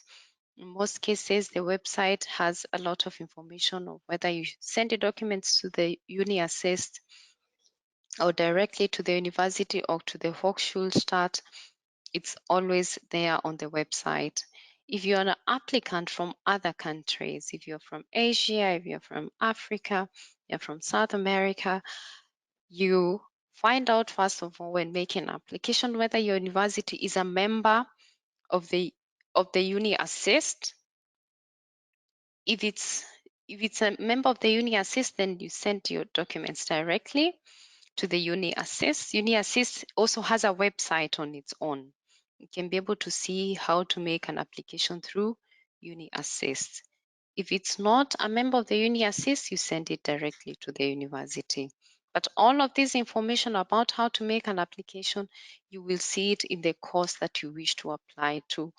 In most cases, the website has a lot of information of whether you send the documents to the Uni Assist or directly to the university or to the Hochschulstaat. It's always there on the website. If you're an applicant from other countries, if you're from Asia, if you're from Africa, you're from South America, you find out first of all when making an application whether your university is a member of the Uni Assist. If it's a member of the Uni Assist, then you send your documents directly to the Uni Assist. Uni Assist also has a website on its own. You can be able to see how to make an application through Uni Assist. If it's not a member of the Uni Assist, you send it directly to the university. But all of this information about how to make an application, you will see it in the course that you wish to apply to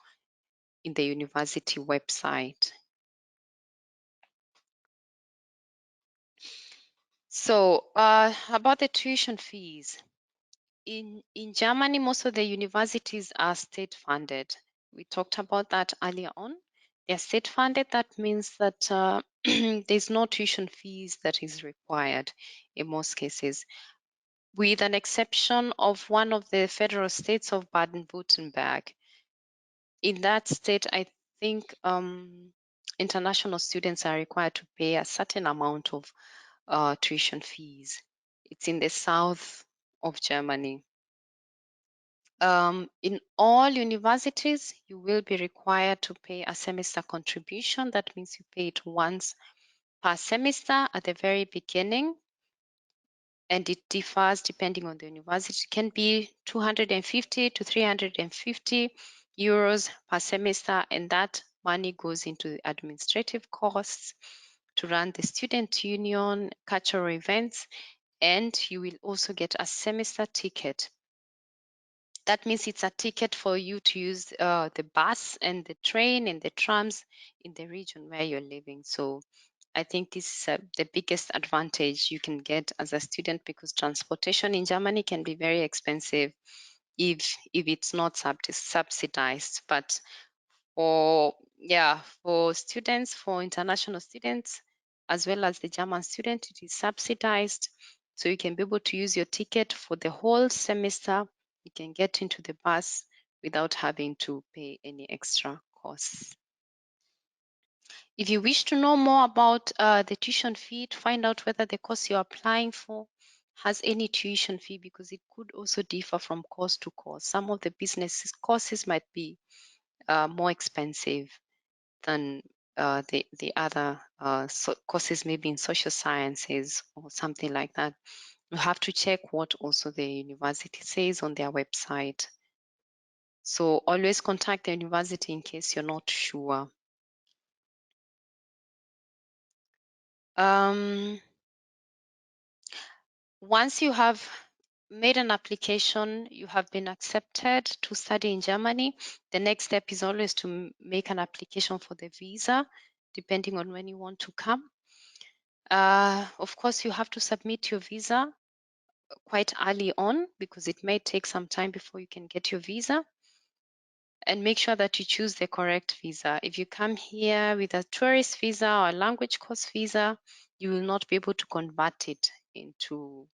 in the university website. So about the tuition fees. In Germany, most of the universities are state funded. We talked about that earlier on. They're state funded. That means that there's no tuition fees that is required in most cases, with an exception of one of the federal states of Baden-Württemberg. In that state, I think international students are required to pay a certain amount of tuition fees. It's in the south of Germany. In all universities, you will be required to pay a semester contribution. That means you pay it once per semester at the very beginning, and it differs depending on the university. It can be 250 to 350 euros per semester, and that money goes into the administrative costs to run the student union, cultural events, and you will also get a semester ticket. That means it's a ticket for you to use the bus and the train and the trams in the region where you're living. So I think this is the biggest advantage you can get as a student, because transportation in Germany can be very expensive if it's not subsidized. But for students, for international students, as well as the German student, it is subsidized. So you can be able to use your ticket for the whole semester. You can get into the bus without having to pay any extra costs. If you wish to know more about the tuition fee, to find out whether the course you're applying for has any tuition fee, because it could also differ from course to course. Some of the business courses might be more expensive than the other courses, maybe in social sciences or something like that. You have to check what also the university says on their website. So always contact the university in case you're not sure. Once you have made an application, you have been accepted to study in Germany, the next step is always to make an application for the visa, depending on when you want to come. Of course, you have to submit your visa quite early on, because it may take some time before you can get your visa. And make sure that you choose the correct visa. If you come here with a tourist visa or a language course visa, you will not be able to convert it into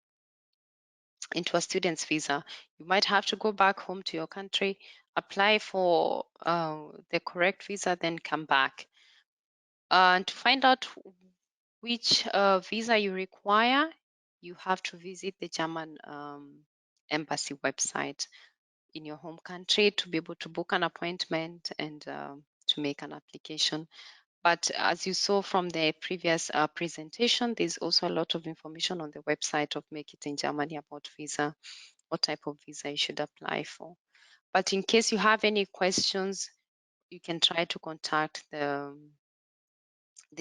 a student's visa. You might have to go back home to your country, apply for the correct visa, then come back. And to find out which visa you require, you have to visit the German embassy website in your home country to be able to book an appointment and to make an application. But as you saw from the previous presentation, there's also a lot of information on the website of Make It in Germany about visa, what type of visa you should apply for. But in case you have any questions, you can try to contact the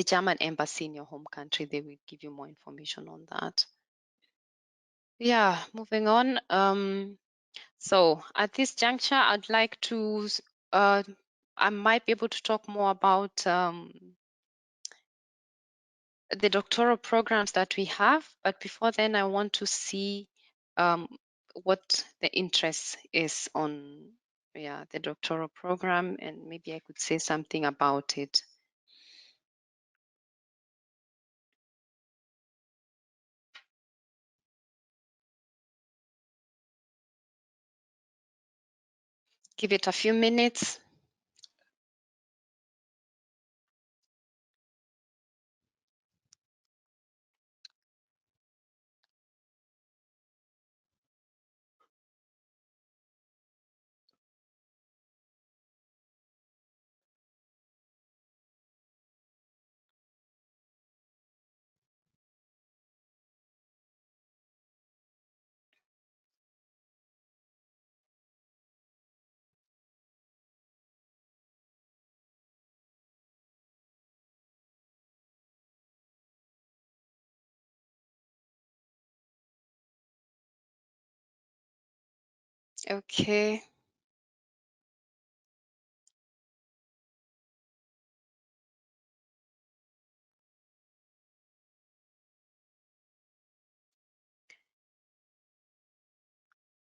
German embassy in your home country. They will give you more information on that. Yeah, moving on. So at this juncture, I'd like to, I might be able to talk more about the doctoral programs that we have, but before then, I want to see what the interest is on the doctoral program, and maybe I could say something about it. Give it a few minutes. Okay.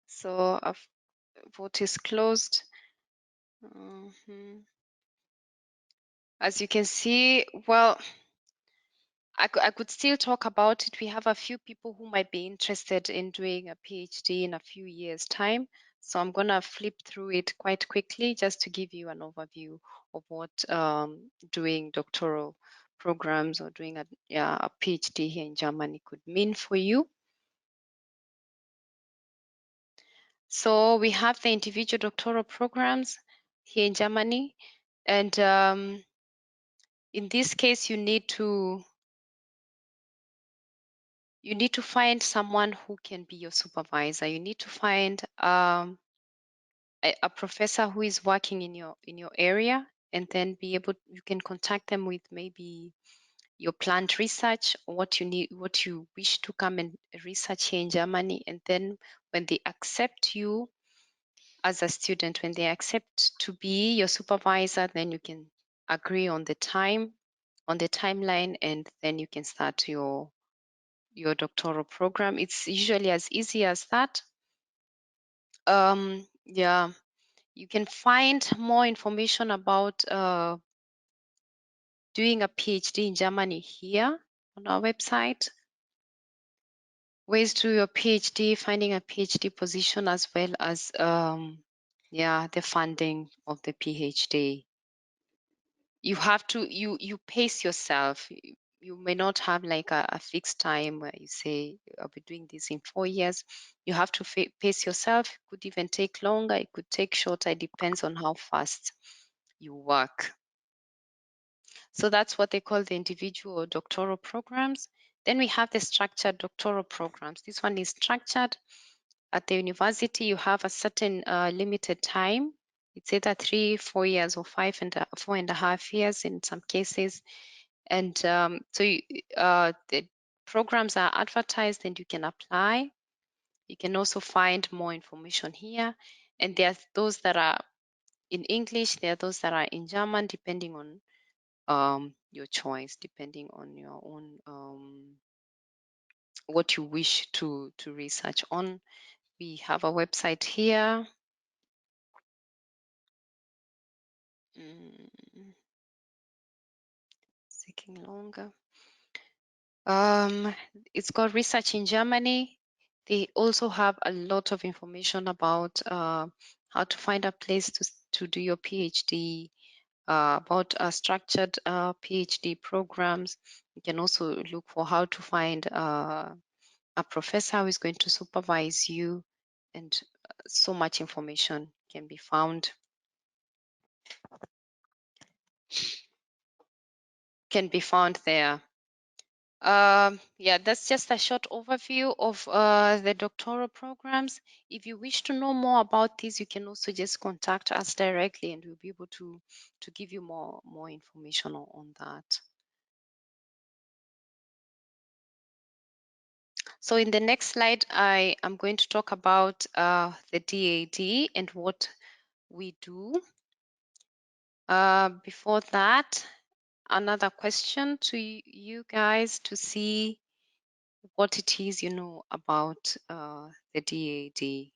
So vote is closed. As you can see, well, I could still talk about it. We have a few people who might be interested in doing a PhD in a few years' time. So I'm going to flip through it quite quickly just to give you an overview of what doing doctoral programs or doing a PhD here in Germany could mean for you. So we have the individual doctoral programs here in Germany. And in this case, you need to find someone who can be your supervisor. You need to find a professor who is working in your area, and then you can contact them with maybe your planned research, or what you wish to come and research here in Germany. And then when they accept you as a student, when they accept to be your supervisor, then you can agree on the time on the timeline, and then you can start your doctoral program. It's usually as easy as that. Yeah, you can find more information about doing a PhD in Germany here on our website. Ways to do your PhD, finding a PhD position, as well as the funding of the PhD. You have to you pace yourself. You may not have like a fixed time where you say I'll be doing this in 4 years. You have to pace yourself. It could even take longer, it could take shorter. It depends on how fast you work. So that's what they call the individual doctoral programs. Then we have the structured doctoral programs. This one is structured. At the university, you have a certain limited time. It's either 3, 4 years or 4.5 years in some cases. And so the programs are advertised and you can apply. You can also find more information here. And there are those that are in English, there are those that are in German, depending on your choice, depending on your own what you wish to research on. We have a website here. It's taking longer. It's called Research in Germany. They also have a lot of information about how to find a place to do your PhD, about structured PhD programs. You can also look for how to find a professor who is going to supervise you, and so much information can be found. There. Yeah, that's just a short overview of the doctoral programs. If you wish to know more about these, you can also just contact us directly, and we'll be able to give you more information on that. So in the next slide, I am going to talk about the DAD and what we do. Before that, another question to you guys to see what it is you know about the DAD.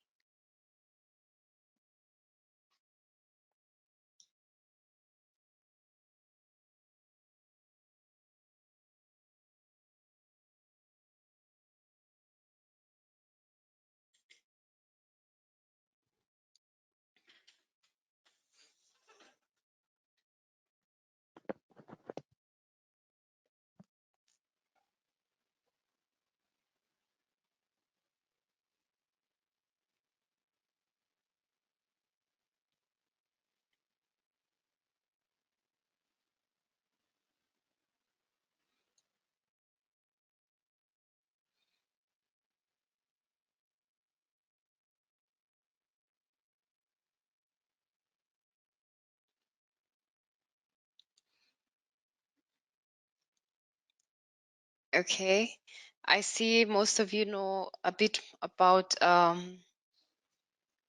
Okay, I see most of you know a bit about the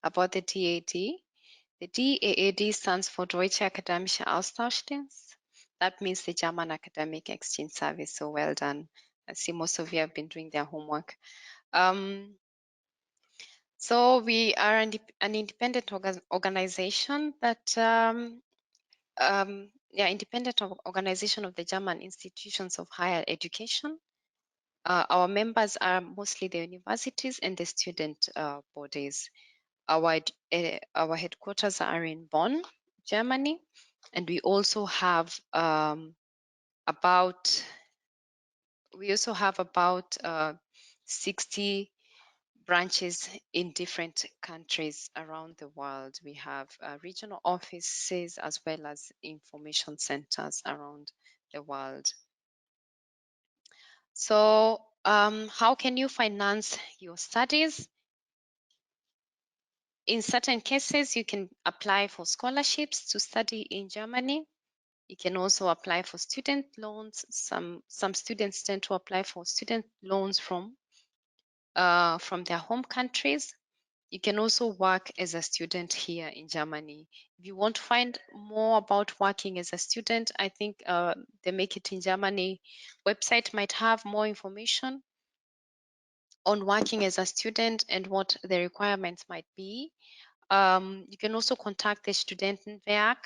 DAD. The DAAD stands for Deutsche Akademische Austauschdienst. That means the German Academic Exchange Service. So well done. I see most of you have been doing their homework. So we are an independent organization that independent organization of the German institutions of higher education. Our members are mostly the universities and the student bodies. Our headquarters are in Bonn, Germany, and we also have about 60 branches in different countries around the world. We have regional offices as well as information centers around the world. So how can you finance your studies? In certain cases, you can apply for scholarships to study in Germany. You can also apply for student loans. Some students tend to apply for student loans from their home countries. You can also work as a student here in Germany. If you want to find more about working as a student, I think the Make It in Germany website might have more information on working as a student and what the requirements might be. You can also contact the Studentenwerk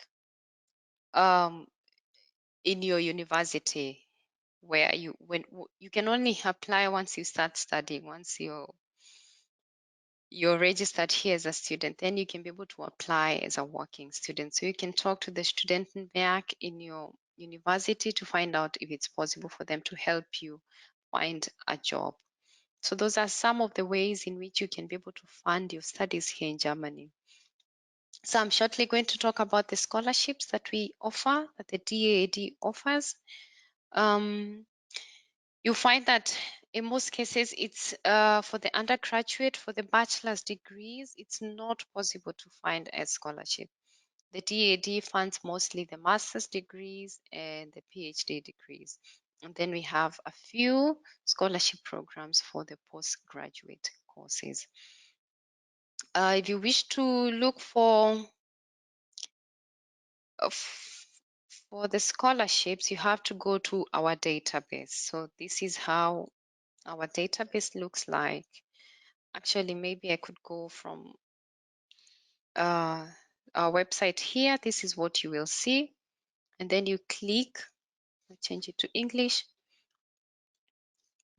in your university, where you can only apply once you start studying. Once you're registered here as a student, then you can be able to apply as a working student. So you can talk to the Studentenwerk in your university to find out if it's possible for them to help you find a job. So those are some of the ways in which you can be able to fund your studies here in Germany. So I'm shortly going to talk about the scholarships that we offer, that the DAAD offers. You find that in most cases, it's for the undergraduate, for the bachelor's degrees, it's not possible to find a scholarship. The DAD funds mostly the master's degrees and the PhD degrees. And then we have a few scholarship programs for the postgraduate courses. If you wish to look for the scholarships, you have to go to our database. So this is how our database looks like. Actually, maybe I could go from our website here. This is what you will see. And then you click, I'll change it to English.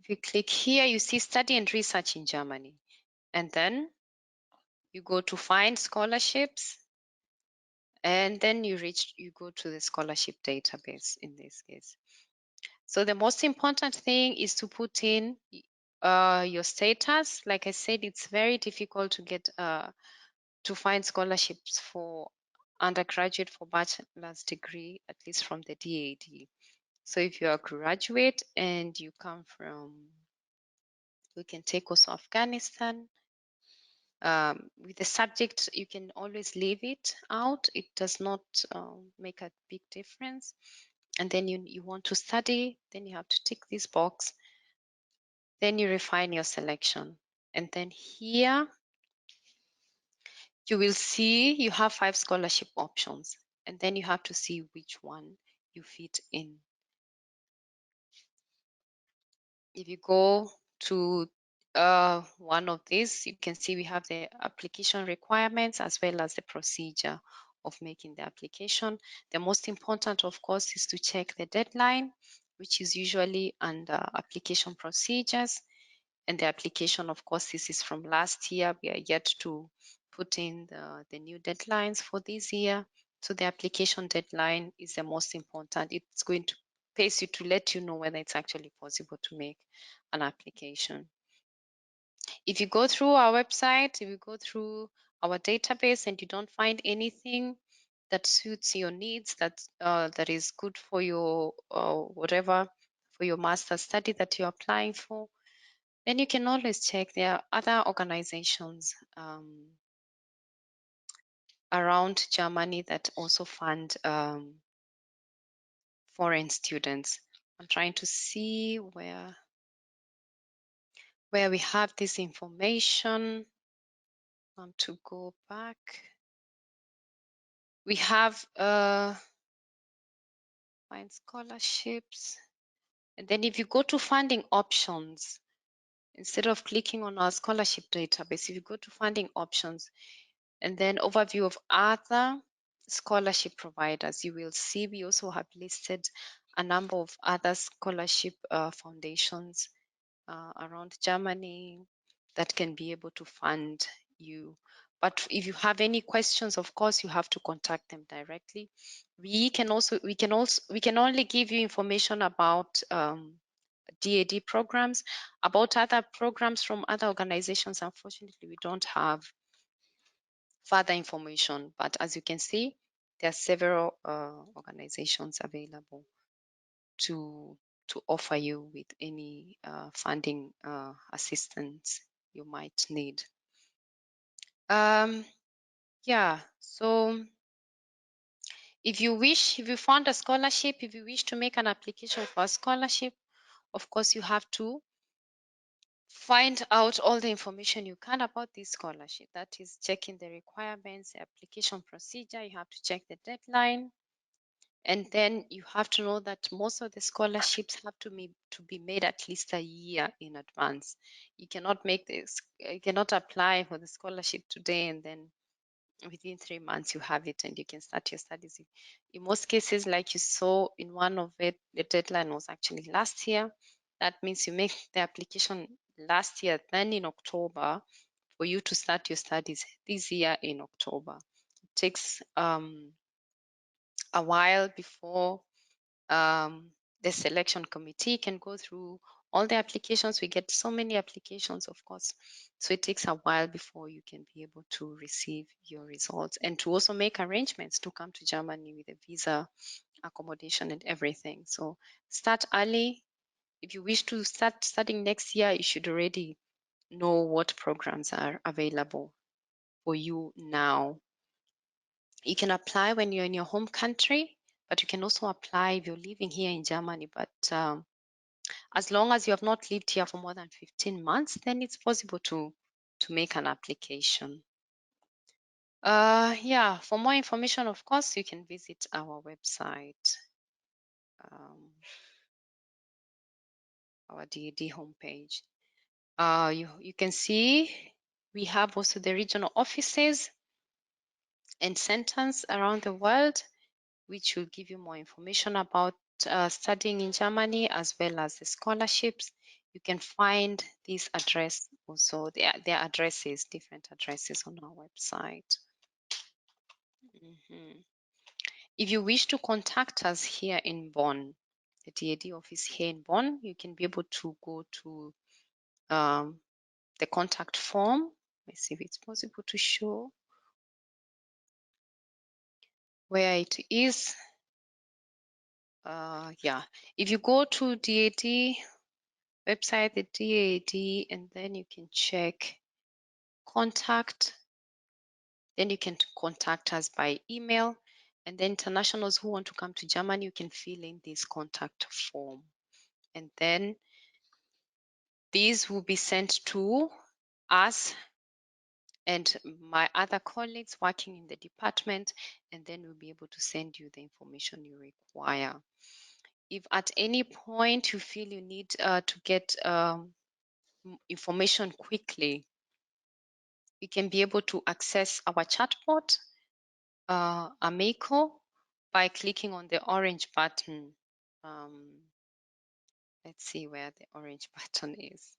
If you click here, you see study and research in Germany. And then you go to find scholarships. And then you go to the scholarship database in this case. So the most important thing is to put in your status. Like I said, it's very difficult to get to find scholarships for undergraduate, for bachelor's degree, at least from the DAD. So if you're a graduate and you come from, we can take also Afghanistan. With the subject, you can always leave it out. It does not make a big difference. And then you want to study, then you have to tick this box. Then you refine your selection. And then here, you will see you have 5 scholarship options. And then you have to see which one you fit in. If you go to one of these, you can see we have the application requirements as well as the procedure of making the application. The most important, of course, is to check the deadline, which is usually under application procedures. And the application, of course, this is from last year. We are yet to put in the new deadlines for this year. So the application deadline is the most important. It's going to pace you to let you know whether it's actually possible to make an application. If you go through our website, if you go through our database and you don't find anything that suits your needs, that is good for your whatever, for your master's study that you're applying for, then you can always check. There are other organizations around Germany that also fund foreign students. I'm trying to see where we have this information. To go back. We have find scholarships. And then if you go to funding options, instead of clicking on our scholarship database, if you go to funding options and then overview of other scholarship providers, you will see we also have listed a number of other scholarship foundations around Germany that can be able to fund you. But if you have any questions, of course, you have to contact them directly. We can only give you information about DAD programs. About other programs from other organizations, unfortunately, we don't have further information. But as you can see, there are several organizations available to offer you with any funding assistance you might need. Yeah, so if you found a scholarship, if you wish to make an application for a scholarship, of course you have to find out all the information you can about this scholarship. That is checking the requirements, the application procedure. You have to check the deadline. And then you have to know that most of the scholarships have to be made at least a year in advance. You cannot you cannot apply for the scholarship today and then within 3 months you have it and you can start your studies. In most cases, like you saw in one of it, the deadline was actually last year. That means you make the application last year, then in October, for you to start your studies this year in October. It takes a while before the selection committee can go through all the applications. We get so many applications, of course. So it takes a while before you can be able to receive your results and to also make arrangements to come to Germany with a visa, accommodation, and everything. So start early. If you wish to start studying next year, you should already know what programs are available for you now. You can apply when you're in your home country, but you can also apply if you're living here in Germany. But as long as you have not lived here for more than 15 months, then it's possible to make an application. Yeah, for more information, of course, you can visit our website, our DAD homepage. You can see we have also the regional offices and centers around the world, which will give you more information about studying in Germany as well as the scholarships. You can find this address also, their addresses, different addresses on our website. If you wish to contact us here in Bonn, the DAD office here in Bonn, you can be able to go to the contact form. Let's see if it's possible to show where it is. Yeah, if you go to DAD website, the DAD, and then you can check contact. Then you can contact us by email. And then internationals who want to come to Germany, you can fill in this contact form. And then these will be sent to us and my other colleagues working in the department, and then we'll be able to send you the information you require. If at any point you feel you need to get information quickly, you can be able to access our chatbot, Amico, by clicking on the orange button. Let's see where the orange button is.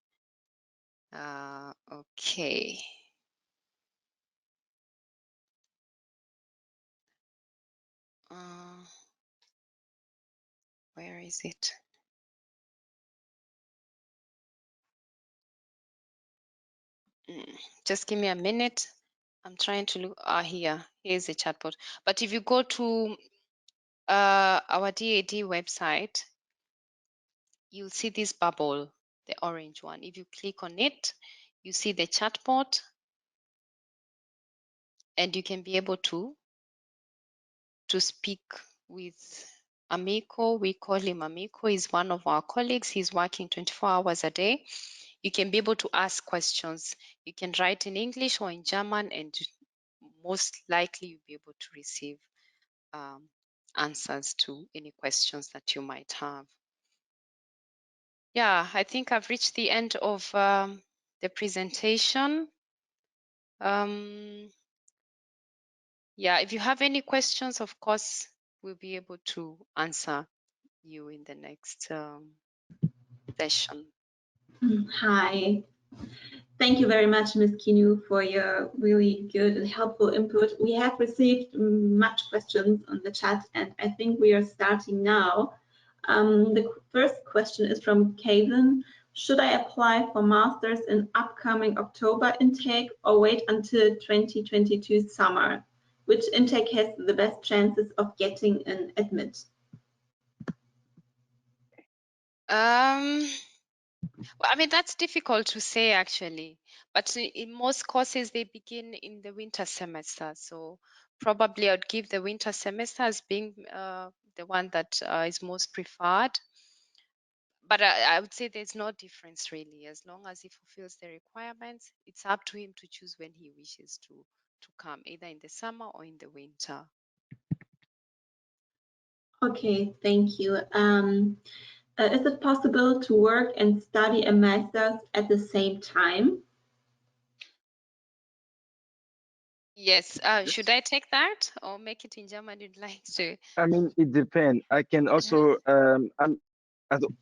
Okay. Where is it? Just give me a minute. I'm trying to look. Here. Here's the chatbot. But if you go to our DAD website, you'll see this bubble, the orange one. If you click on it, you see the chatbot, and you can be able to speak with Amico. We call him Amico. He's one of our colleagues. He's working 24 hours a day. You can be able to ask questions. You can write in English or in German, and most likely you'll be able to receive answers to any questions that you might have. Yeah, I think I've reached the end of the presentation. Yeah, if you have any questions, of course, we'll be able to answer you in the next session. Hi. Thank you very much, Ms. Kinu, for your really good and helpful input. We have received much questions on the chat, and I think we are starting now. The first question is from Kevin. Should I apply for masters in upcoming October intake or wait until 2022 summer? Which intake has the best chances of getting an admit? Well, I mean, that's difficult to say actually, but in most courses they begin in the winter semester. So probably I'd give the winter semester as being the one that is most preferred. but I would say there's no difference really. As long as he fulfills the requirements, it's up to him to choose when he wishes to come, either in the summer or in the winter. Okay, thank you. Is it possible to work and study a master's at the same time? Yes. Should I take that or make it in German? You'd like to? I mean, it depends. I can also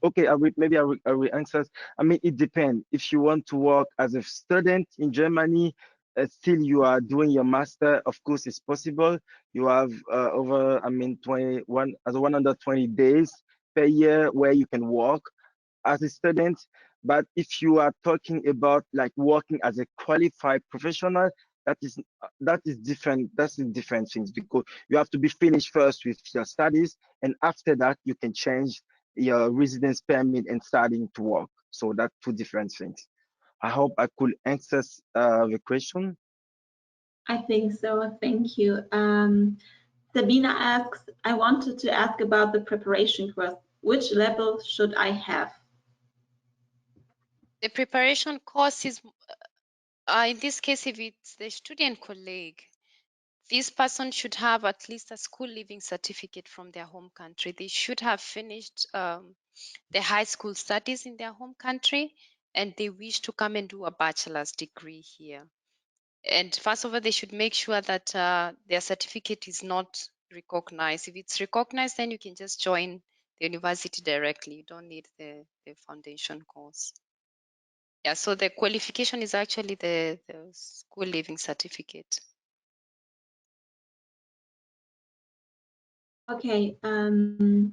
okay. I will answer. I mean, it depends. If you want to work as a student in Germany, still you are doing your master. Of course, it's possible. You have over, I mean, 21 as 120 days per year where you can work as a student. But if you are talking about like working as a qualified professional, that is different. That's different things because you have to be finished first with your studies, and after that you can change your residence permit and starting to work. So that's two different things. I hope I could answer the question. I think so. Thank you. Sabina asks, I wanted to ask about the preparation course. Which level should I have? The preparation course is, in this case, if it's the student colleague, this person should have at least a school leaving certificate from their home country. They should have finished the high school studies in their home country, and they wish to come and do a bachelor's degree here. And first of all, they should make sure that their certificate is not recognized. If it's recognized, then you can just join the university directly. You don't need the foundation course. Yeah, so the qualification is actually the school leaving certificate. Okay. The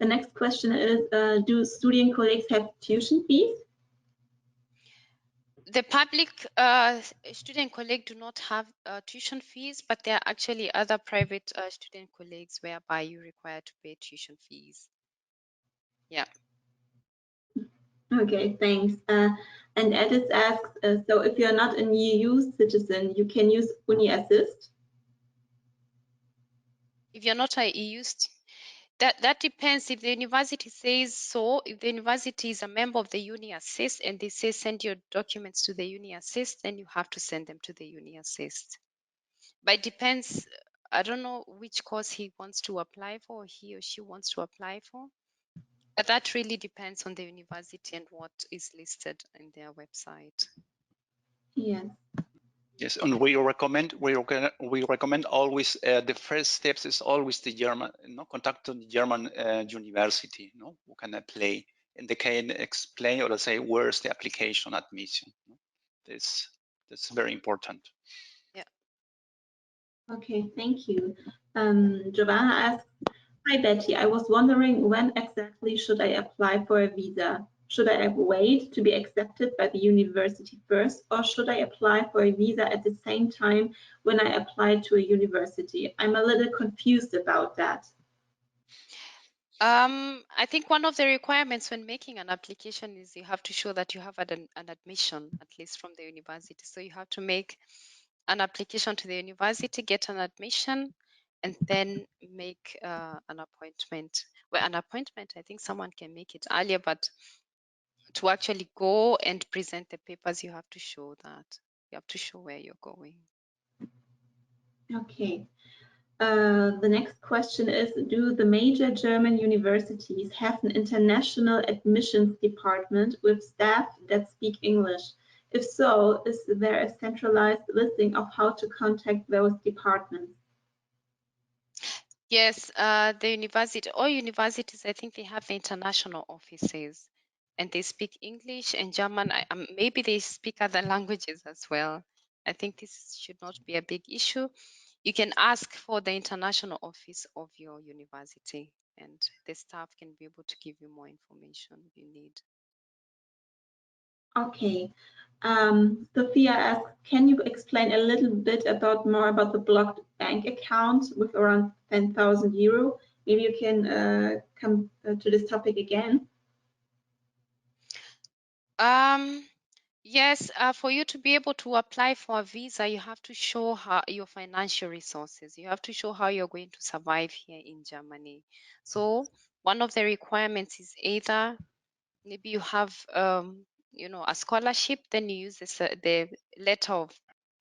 next question is, do student colleagues have tuition fees? The public student colleague do not have tuition fees, but there are actually other private student colleagues whereby you require to pay tuition fees. Yeah. Okay, thanks. And Edith asks, so if you're not an EU citizen, you can use Uni Assist? If you're not a EU, that depends. If the university says so, if the university is a member of the Uni Assist and they say send your documents to the Uni Assist, then you have to send them to the Uni Assist. But it depends. I don't know which course he wants to apply for, or he or she wants to apply for. But that really depends on the university and what is listed in their website. Yes. Yes, and we recommend always the first steps is always the German, contact the German university, who can apply, and they can explain or say where's the application admission. That's very important. Yeah. Okay, thank you. Giovanna asks, hi Betty, I was wondering when exactly should I apply for a visa? Should I wait to be accepted by the university first, or should I apply for a visa at the same time when I apply to a university? I'm a little confused about that. I think one of the requirements when making an application is you have to show that you have an admission, at least from the university. So you have to make an application to the university, get an admission, and then make an appointment. Well, an appointment, I think someone can make it earlier, but to actually go and present the papers, you have to show that. You have to show where you're going. Okay. The next question is, do the major German universities have an international admissions department with staff that speak English? If so, is there a centralized listing of how to contact those departments? Yes, the university, all universities, I think they have the international offices and they speak English and German. Maybe they speak other languages as well. I think this should not be a big issue. You can ask for the international office of your university and the staff can be able to give you more information if you need. Okay. Sophia asks, can you explain a little bit more about the blocked bank account with around 10,000 euro? Maybe you can come to this topic again. Yes, for you to be able to apply for a visa, you have to show your financial resources. You have to show how you're going to survive here in Germany. So one of the requirements is either maybe you have you know, a scholarship, then you use this, the letter of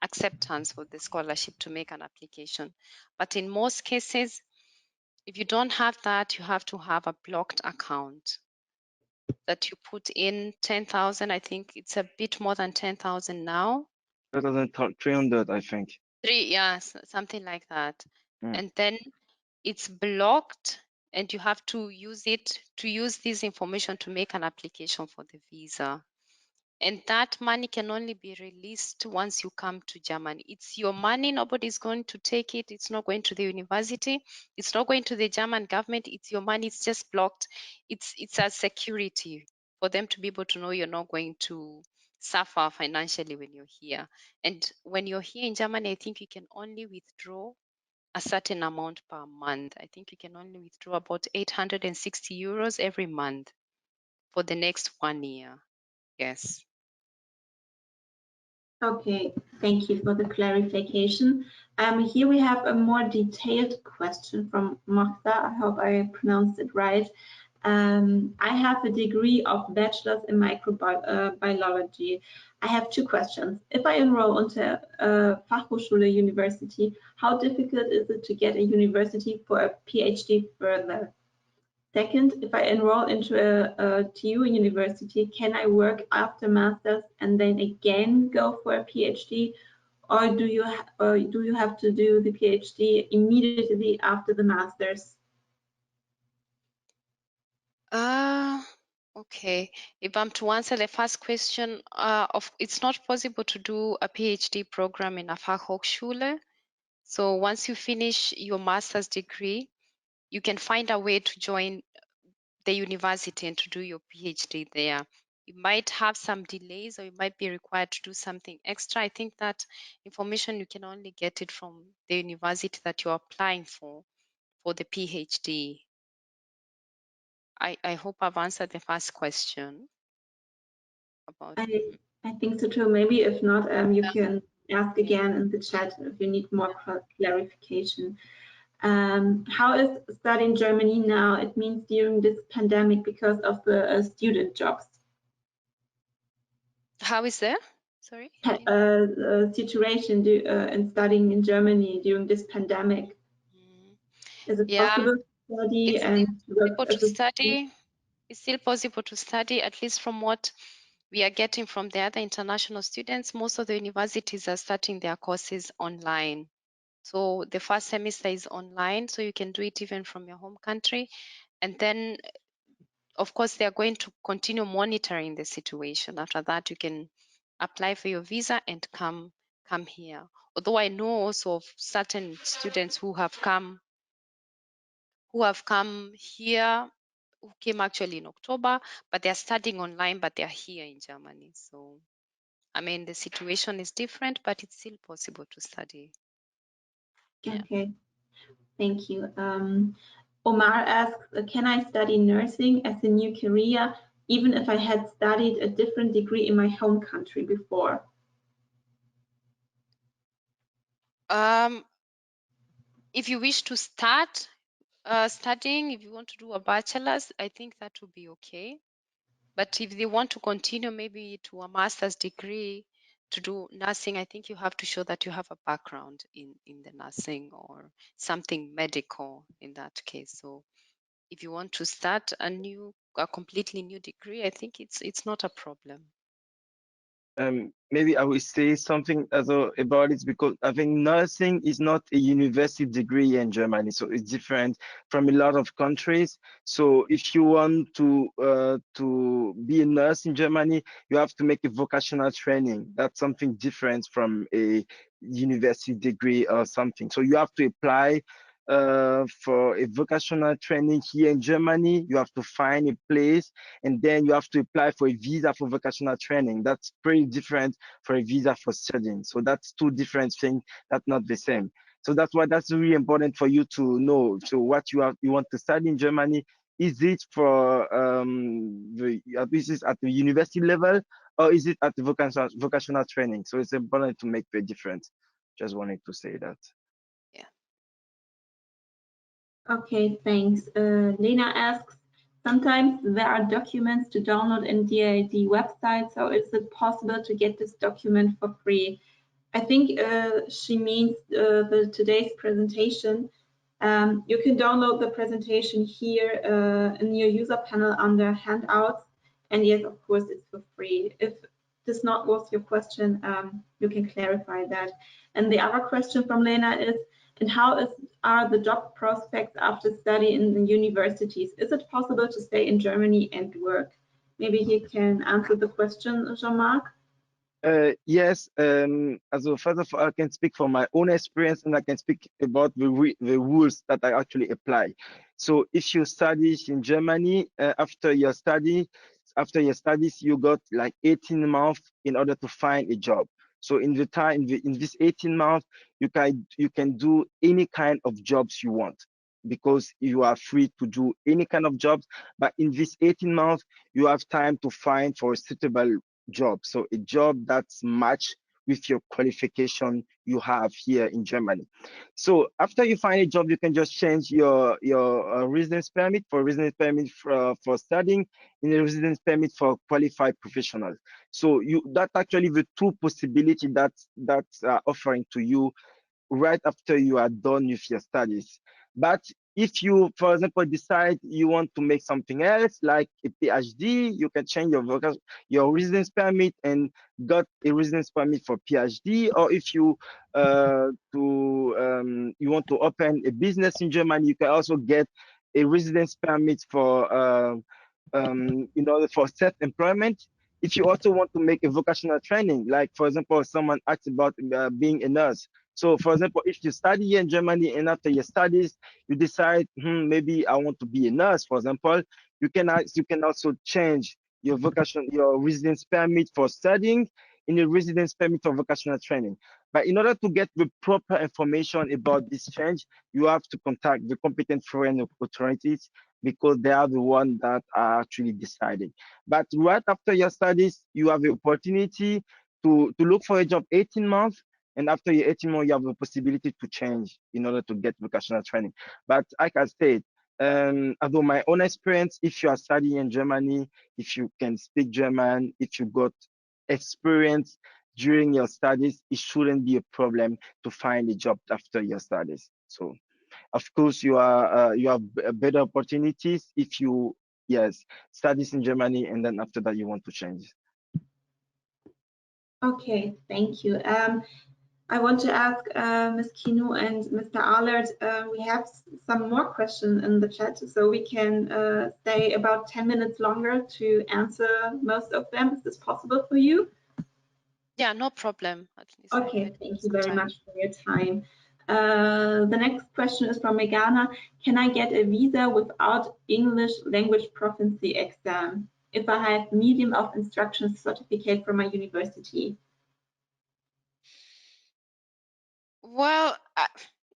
acceptance for the scholarship to make an application. But in most cases, if you don't have that, you have to have a blocked account that you put in 10,000. I think it's a bit more than 10,000 now. 300, I think. Yeah, something like that. Mm. And then it's blocked, and you have to use this information to make an application for the visa. And that money can only be released once you come to Germany. It's your money. Nobody's going to take it. It's not going to the university. It's not going to the German government. It's your money. It's just blocked. It's a security for them to be able to know you're not going to suffer financially when you're here. And when you're here in Germany, I think you can only withdraw a certain amount per month. I think you can only withdraw about 860 euros every month for the next 1 year. Yes. Okay, thank you for the clarification. Here we have a more detailed question from Magda. I hope I pronounced it right. I have a degree of bachelor's in microbiology. I have two questions. If I enroll into a Fachhochschule university, how difficult is it to get a university for a PhD further? Second, if I enroll into a TU university, can I work after master's and then again go for a PhD, or do you have to do the PhD immediately after the master's? Okay. If I'm to answer the first question, it's not possible to do a PhD program in a Fachhochschule. So once you finish your master's degree, you can find a way to join the university and to do your PhD there. You might have some delays, or you might be required to do something extra. I think that information, you can only get it from the university that you're applying for the PhD. I hope I've answered the first question about. I think so too. Maybe if not, you can ask again in the chat if you need more clarification. How is studying Germany now? It means during this pandemic because of the student jobs. How is there? Sorry. Situation in studying in Germany during this pandemic. Is it Yeah, possible to study it's and work possible as to a study. It's still possible to study, at least from what we are getting from the other international students. Most of the universities are starting their courses online. So the first semester is online, so you can do it even from your home country. And then, of course, they are going to continue monitoring the situation. After that, you can apply for your visa and come here. Although I know also of certain students who have come here, who came actually in October, but they're studying online, but they're here in Germany. So, I mean, the situation is different, but it's still possible to study. Yeah. Okay, thank you. Omar asks, can I study nursing as a new career, even if I had studied a different degree in my home country before? If you wish to start studying, if you want to do a bachelor's, I think that would be okay. But if they want to continue maybe to a master's degree to do nursing, I think you have to show that you have a background in the nursing or something medical in that case. So if you want to start a completely new degree, I think it's not a problem. Maybe I will say something about it, because I think nursing is not a university degree in Germany, so it's different from a lot of countries. So if you want to be a nurse in Germany, you have to make a vocational training. That's something different from a university degree or something. So you have to apply for a vocational training here in Germany. You have to find a place, and then you have to apply for a visa for vocational training. That's pretty different for a visa for studying. So that's two different things. That's not the same. So that's why that's really important for you to know. So what you want to study in Germany, is it for this is at the university level, or is it at the vocational training? So it's important to make the difference. Just wanted to say that. Yeah. Okay, thanks. Lena asks, Sometimes there are documents to download in DID website, so is it possible to get this document for free? I think she means today's presentation. You can download the presentation here in your user panel under handouts. And yes, of course, it's for free. If this not was your question, you can clarify that. And the other question from Lena is, and how are the job prospects after study in the universities? Is it possible to stay in Germany and work? Maybe you can answer the question, Jean-Marc. Yes, also first of all, I can speak from my own experience and I can speak about the rules that I actually apply. So if you study in Germany, after your studies, you got like 18 months in order to find a job. So in the time, in this 18 months, you can do any kind of jobs you want because you are free to do any kind of jobs. But in this 18 months, you have time to find for a suitable job. So a job that's matched with your qualification you have here in Germany. So after you find a job, you can just change your residence permit for residence permit for studying in a residence permit for qualified professionals. So that actually the two possibility that's offering to you right after you are done with your studies. But if you, for example, decide you want to make something else, like a PhD, you can change your residence permit and got a residence permit for PhD. Or if you you want to open a business in Germany, you can also get a residence permit for in order for self-employment. If you also want to make a vocational training, like for example, someone asked about being a nurse. So for example, if you study here in Germany and after your studies, you decide, maybe I want to be a nurse, for example, you can also change your residence permit for studying in a residence permit for vocational training. But in order to get the proper information about this change, you have to contact the competent foreign authorities because they are the ones that are actually deciding. But right after your studies, you have the opportunity to look for a job 18 months. And after your 18 months, you have the possibility to change in order to get vocational training. But like I said, although my own experience, if you are studying in Germany, if you can speak German, if you got experience during your studies, it shouldn't be a problem to find a job after your studies. So of course you have better opportunities if you studies in Germany and then after that you want to change. Okay, thank you. I want to ask Ms. Kinu and Mr. Allard, we have some more questions in the chat, so we can stay about 10 minutes longer to answer most of them. Is this possible for you? Yeah, no problem. At least okay, thank you very much for your time. The next question is from Megana. Can I get a visa without English language proficiency exam if I have medium of instruction certificate from my university? Well,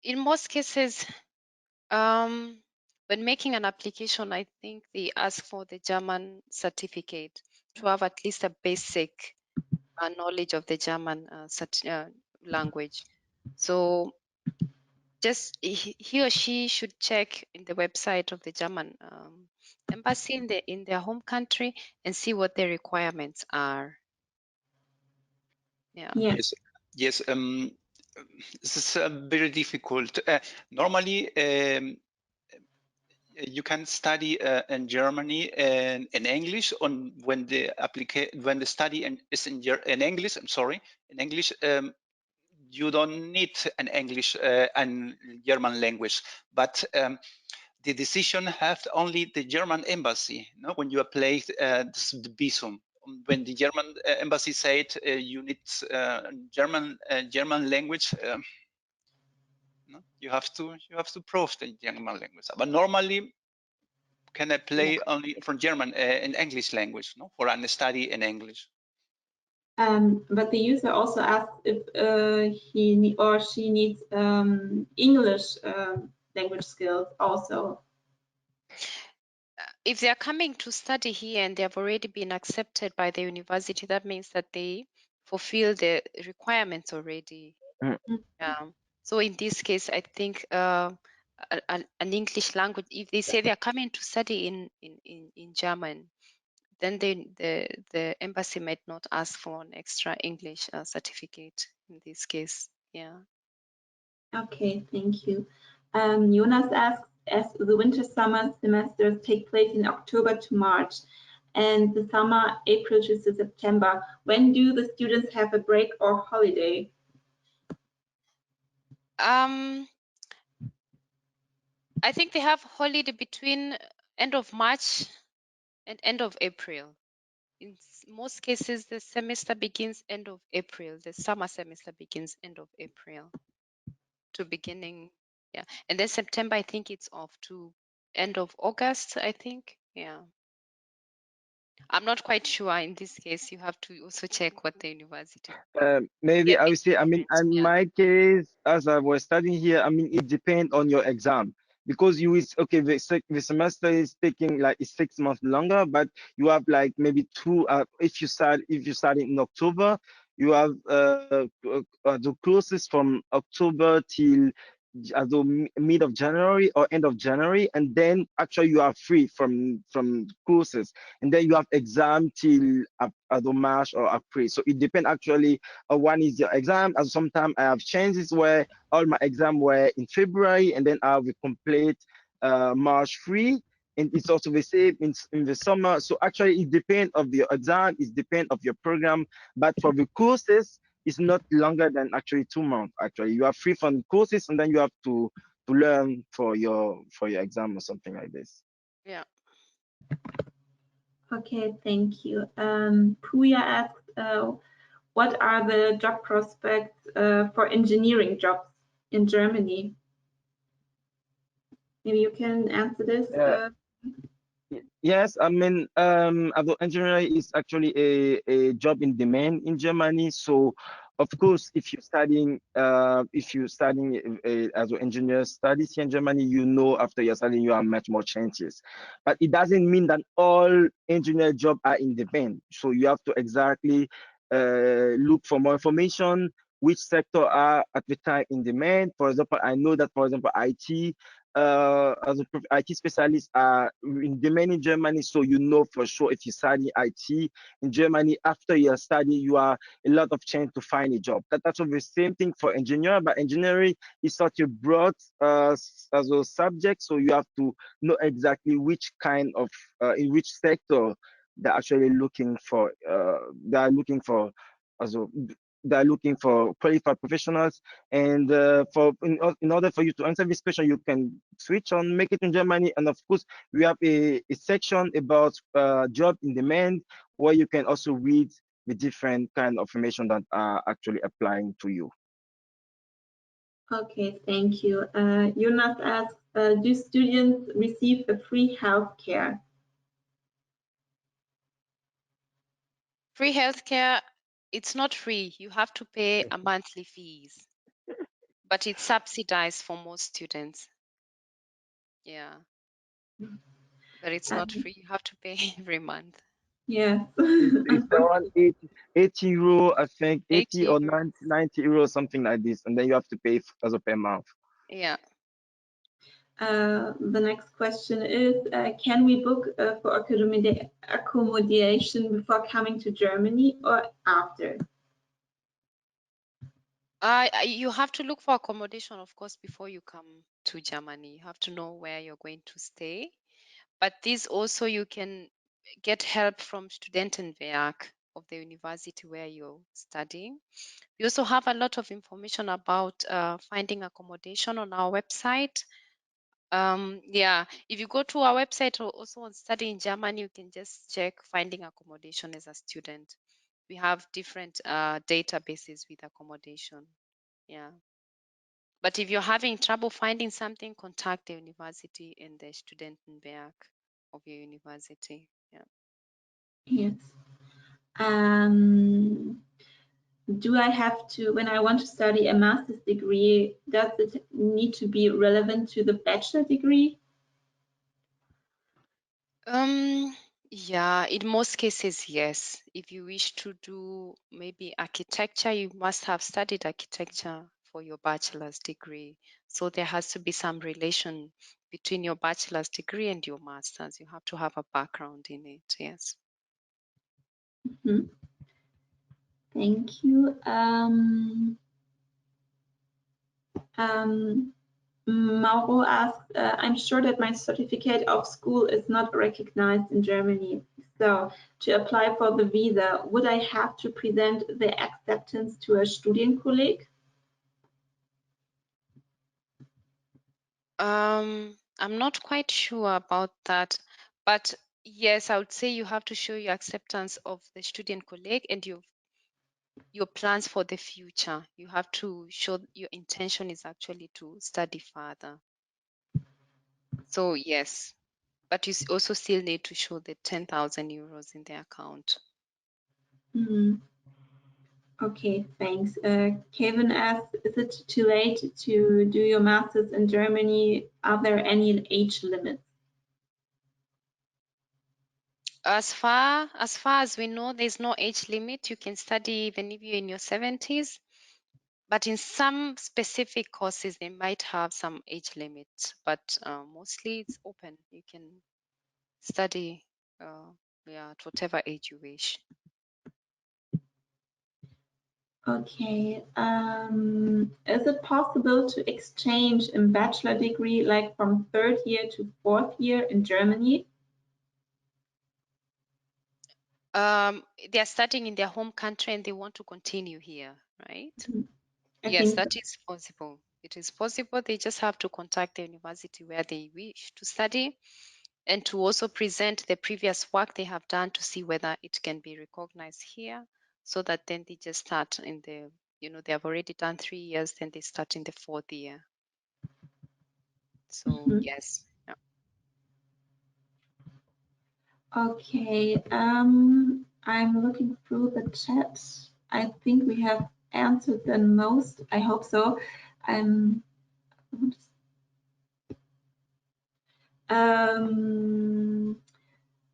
in most cases, when making an application, I think they ask for the German certificate to have at least a basic knowledge of the German language. So just he or she should check in the website of the German embassy in their home country and see what their requirements are. Yeah. Yes. Yes. This is very difficult. Normally, you can study in Germany and in English when the study is in English. I'm sorry, in English. You don't need an English and German language, but the decision has only the German embassy. No, when you apply the visum, when the German embassy said you need German language. No? You have to prove the German language. But normally, can I play only from German in English language, no, for a study in English? But the user also asks if he or she needs English language skills also. If they are coming to study here and they have already been accepted by the university, that means that they fulfill the requirements already. Mm. So in this case, I think an English language. If they say they're coming to study in German, then the embassy might not ask for an extra English certificate in this case. Yeah. Okay, thank you. Jonas asks, as the winter-summer semesters take place in October to March, and the summer April to September, when do the students have a break or holiday? I think they have holiday between end of March and end of April. In most cases, the semester begins end of April. The summer semester begins end of April to beginning, yeah. And then September, I think it's off to end of August, I think, yeah. I'm not quite sure in this case. You have to also check what the university. Maybe Yeah, I would say, I mean, in yeah. my case, as I was studying here, I mean, it depends on your exam because you is okay. The semester is taking like 6 months longer, but you have like maybe two. If you start in October, you have the courses from October till mid of January or end of January, and then actually you are free from courses, and then you have exam till March or April. So it depends actually one is your exam. And sometimes I have changes where all my exam were in February, and then I will complete March free. And it's also the same in the summer. So actually, it depends of your exam. It depends of your program. But for the courses, it's not longer than actually 2 months. Actually, you are free from courses, and then you have to learn for your exam or something like this. Yeah. Okay, thank you. Puya asked, what are the job prospects for engineering jobs in Germany? Maybe you can answer this. Yes, I mean, engineering is actually a job in demand in Germany. So, of course, if you're studying as an engineer studies here in Germany, you know after you're studying, you have much more chances. But it doesn't mean that all engineer jobs are in demand. So you have to exactly look for more information, which sector are at the time in demand. For example, I know that, for example, IT as a IT specialist are in demand in Germany, so you know for sure if you study IT in Germany after your study, you are a lot of chance to find a job. That's the same thing for engineer, but engineering is such a broad as a subject, so you have to know exactly which kind of in which sector they're actually looking for. They are looking for as a they're looking for qualified professionals. And in order for you to answer this question, you can switch on Make It in Germany. And of course, we have a section about job in demand where you can also read the different kind of information that are actually applying to you. Okay, thank you. Jonas asks, do students receive a free healthcare? Free healthcare, it's not free. You have to pay a monthly fees, but it's subsidized for most students. Yeah, but it's not free. You have to pay every month. Yes. It's around 80 euro, I think 80 or 80 90 euro, something like this. And then you have to pay as a per month. Yeah. The next question is, can we book for accommodation before coming to Germany or after? You have to look for accommodation, of course, before you come to Germany. You have to know where you're going to stay. But this also, you can get help from Studentenwerk of the university where you're studying. We also have a lot of information about finding accommodation on our website. Yeah, if you go to our website or also on Study in Germany, you can just check finding accommodation as a student. We have different databases with accommodation. Yeah. But if you're having trouble finding something, contact the university and the Studentenwerk of your university. Yeah. Yes. Do I have to, when I want to study a master's degree, does it need to be relevant to the bachelor degree? Yeah, in most cases, yes. If you wish to do maybe architecture, you must have studied architecture for your bachelor's degree. So there has to be some relation between your bachelor's degree and your master's. You have to have a background in it, yes. Mhm. Thank you. Mauro asks, I'm sure that my certificate of school is not recognized in Germany. So to apply for the visa, would I have to present the acceptance to a Studienkolleg? I'm not quite sure about that, but yes, I would say you have to show your acceptance of the Studienkolleg and your plans for the future. You have to show your intention is actually to study further. So yes, but you also still need to show the 10,000 euros in the account. Hmm. Okay, thanks. Kevin asks, is it too late to do your master's in Germany? Are there any age limits? As far as we know, there's no age limit. You can study even if you're in your 70s. But in some specific courses, they might have some age limits, but mostly it's open. You can study at whatever age you wish. Okay. Is it possible to exchange a bachelor degree like from third year to fourth year in Germany? They are studying in their home country and they want to continue here, right? I Yes, think that is possible. It is possible. They just have to contact the university where they wish to study and to also present the previous work they have done to see whether it can be recognized here, so that then they just start in the, they have already done 3 years, then they start in the 4th year. So yes. Yeah. Okay. I'm looking through the chat. I think we have answered the most. I hope so. Oops.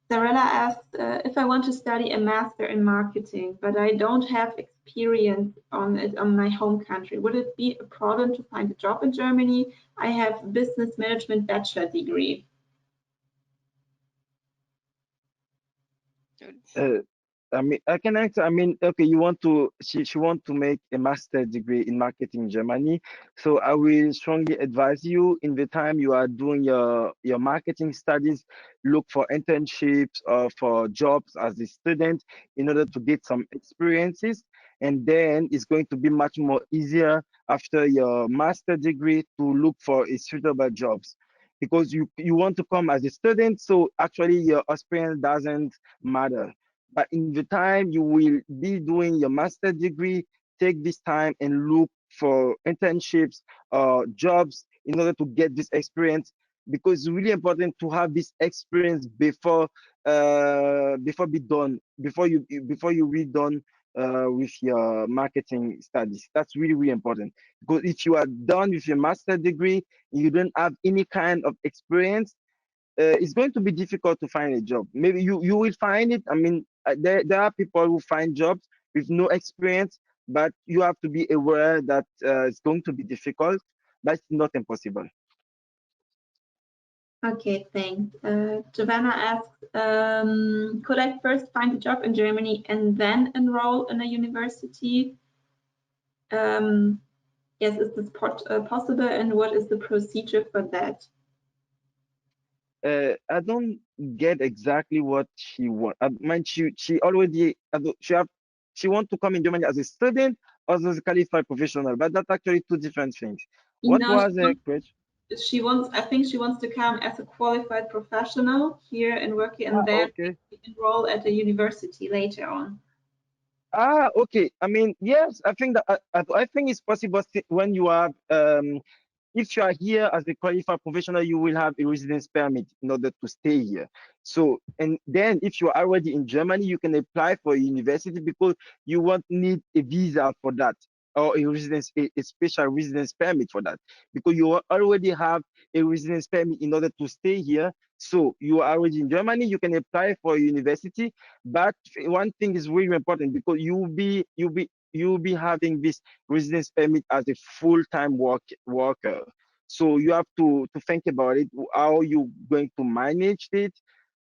Sarella asked if I want to study a master in marketing, but I don't have experience on it on my home country. Would it be a problem to find a job in Germany? I have business management bachelor degree. Uh, I mean, I can answer. I mean, okay, she want to make a master's degree in marketing in Germany. So I will strongly advise you in the time you are doing your marketing studies, look for internships or for jobs as a student in order to get some experiences. And then it's going to be much more easier after your master degree to look for a suitable jobs because you want to come as a student. So actually your experience doesn't matter. But in the time you will be doing your master degree, take this time and look for internships or jobs in order to get this experience because it's really important to have this experience before you be done with your marketing studies. That's really, really important because if you are done with your master degree, you don't have any kind of experience, it's going to be difficult to find a job. Maybe you will find it. I mean, there are people who find jobs with no experience, but you have to be aware that it's going to be difficult, but it's not impossible. Okay, thanks. Giovanna asks, could I first find a job in Germany and then enroll in a university? Yes, is this possible, and what is the procedure for that? I don't get exactly what she want. I mean, she already she want to come in Germany as a student or as a qualified professional, but that's actually two different things. What No, was the question? I think she wants to come as a qualified professional here and work here and then Okay. enroll at a university later on. Okay. I mean, yes, I think that I think it's possible when you have if you are here as a qualified professional, you will have a residence permit in order to stay here. So, and then if you are already in Germany, you can apply for a university because you won't need a visa for that or a special residence permit for that because you already have a residence permit in order to stay here. So you are already in Germany, you can apply for a university. But one thing is really important because you'll be you'll be having this residence permit as a full-time worker. So you have to think about it, how you going to manage it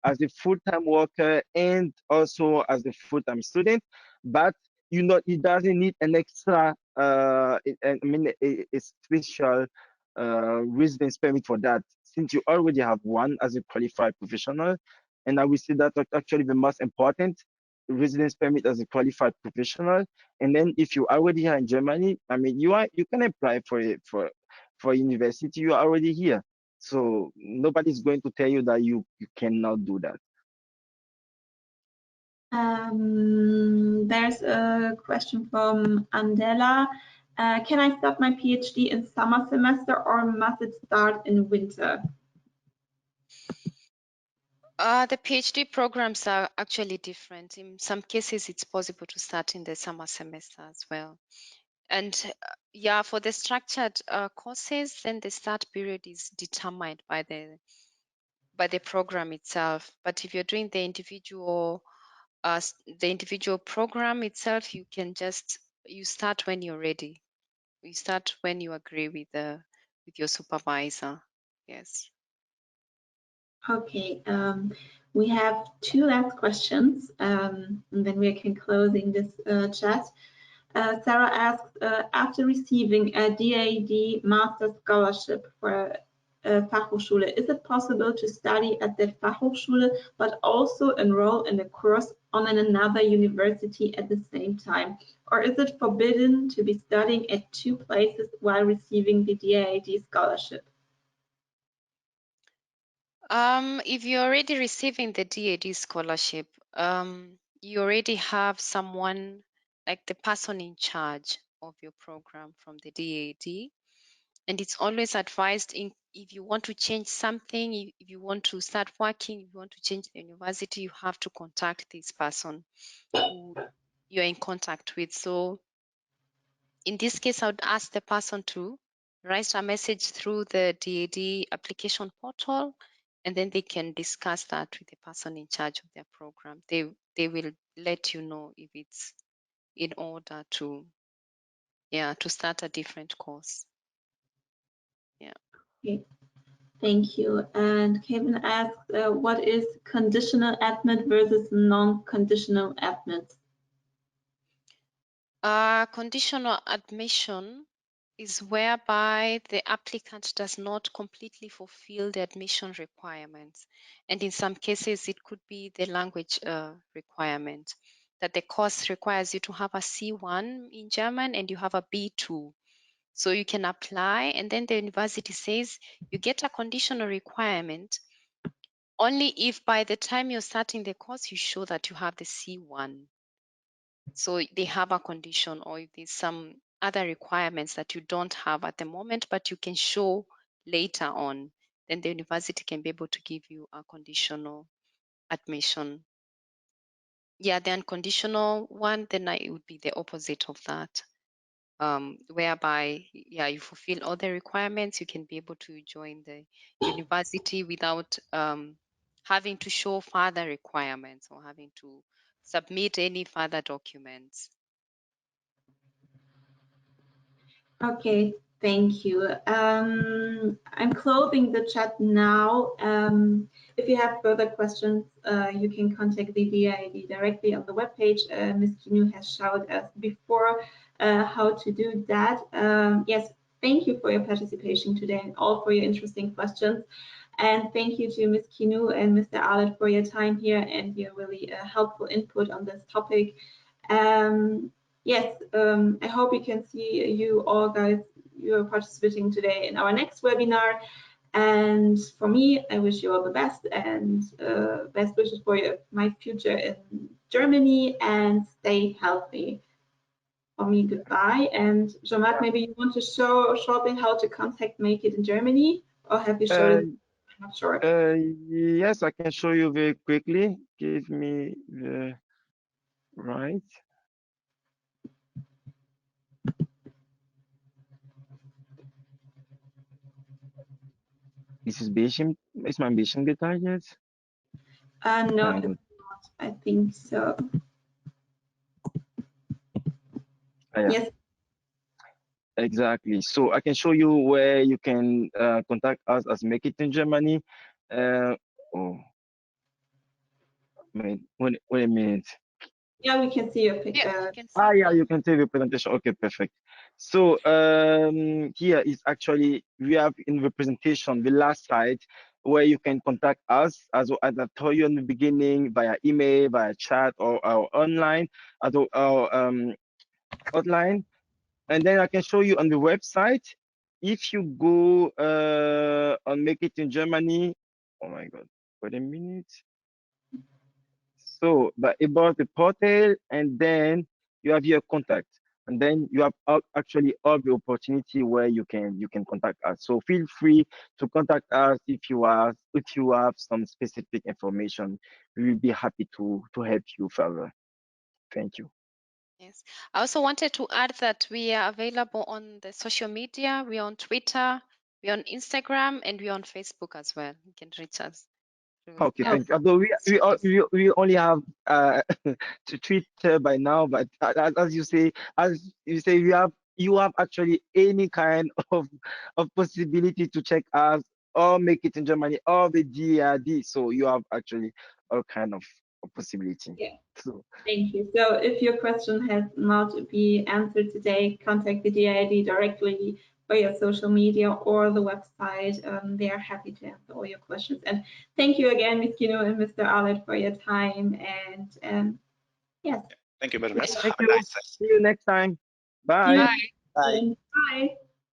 as a full-time worker and also as a full-time student. But it doesn't need an extra a special residence permit for that, since you already have one as a qualified professional. And I will say that actually the most important residence permit as a qualified professional. And then if you already are in Germany, I mean, you can apply for university. You are already here, so nobody's going to tell you that you cannot do that. There's a question from Andela. Can I start my PhD in summer semester or must it start in winter? The PhD programs are actually different. In some cases, it's possible to start in the summer semester as well. And yeah, for the structured courses, then the start period is determined by the program itself. But if you're doing the individual program itself, you start when you're ready. You start when you agree with your supervisor. Yes. Okay, we have two last questions, and then we can closing this chat. Sarah asks, after receiving a DAD Master Scholarship for Fachhochschule, is it possible to study at the Fachhochschule but also enroll in a course on another university at the same time? Or is it forbidden to be studying at two places while receiving the DAD scholarship? If you're already receiving the DAD scholarship, you already have someone like the person in charge of your program from the DAD. And it's always advised if you want to change something, if you want to start working, if you want to change the university, you have to contact this person who you're in contact with. So in this case, I would ask the person to write a message through the DAD application portal, and then they can discuss that with the person in charge of their program. They will let you know if it's in order to start a different course. Yeah. Okay. Thank you. And Kevin asks, what is conditional admit versus non-conditional admit? Conditional admission is whereby the applicant does not completely fulfill the admission requirements. And in some cases, it could be the language requirement, that the course requires you to have a C1 in German and you have a B2. So you can apply, and then the university says you get a conditional requirement only if by the time you're starting the course, you show that you have the C1. So they have a condition, or if there's some other requirements that you don't have at the moment, but you can show later on, then the university can be able to give you a conditional admission. Yeah, the unconditional one, then it would be the opposite of that, whereby, yeah, you fulfill all the requirements, you can be able to join the university without having to show further requirements or having to submit any further documents. Okay, thank you. I'm closing the chat now. If you have further questions, you can contact the DID directly on the webpage. Ms. Kinu has showed us before how to do that. Yes, thank you for your participation today and all for your interesting questions. And thank you to Ms. Kinu and Mr. Arlett for your time here and your really helpful input on this topic. Yes, I hope you can see you all guys, you're participating today in our next webinar. And for me, I wish you all the best and best wishes for my future in Germany, and stay healthy. For me, goodbye. And Jean-Marc, maybe you want to show shortly how to contact Make It in Germany, or have you showed it? I'm not sure. Yes, I can show you very quickly. Give me the right. Ist mein Bildschirm geteilt jetzt? No, Ja, it's gut. not. I think so. Yeah. Yes. Exactly. So I can show you where you can contact us as Make It in Germany. Oh, wait a minute. Yeah, we can see your Yeah, picture. you can see Yeah, it. you can save your presentation. Okay, perfect. So here is actually we have in the presentation the last slide where you can contact us as I told you in the beginning via email, via chat, or online, or hotline. And then I can show you on the website. If you go on Make It in Germany, oh my God, wait a minute. So, but about the portal, and then you have your contact, and then you have actually all the opportunity where you can contact us. So feel free to contact us if you have some specific information. We will be happy to help you further. Thank you. Yes. I also wanted to add that we are available on the social media. We're on Twitter, we're on Instagram, and we're on Facebook as well. You can reach us through Okay, Oh, thank you. Although we only have to Twitter by now, but as you say, you have actually any kind of possibility to check us or Make It in Germany or the DRD. So you have actually all kind of possibility. yeah. So Thank you. So if your question has not been answered today, contact the DID directly via social media or the website. They are happy to answer all your questions. And thank you again, Ms. Kino and Mr. Arlett, for your time. And yes, Thank you very yes, much. thank Have a you. nice day. See you next time. see you Bye. Bye. next Bye. time. Bye.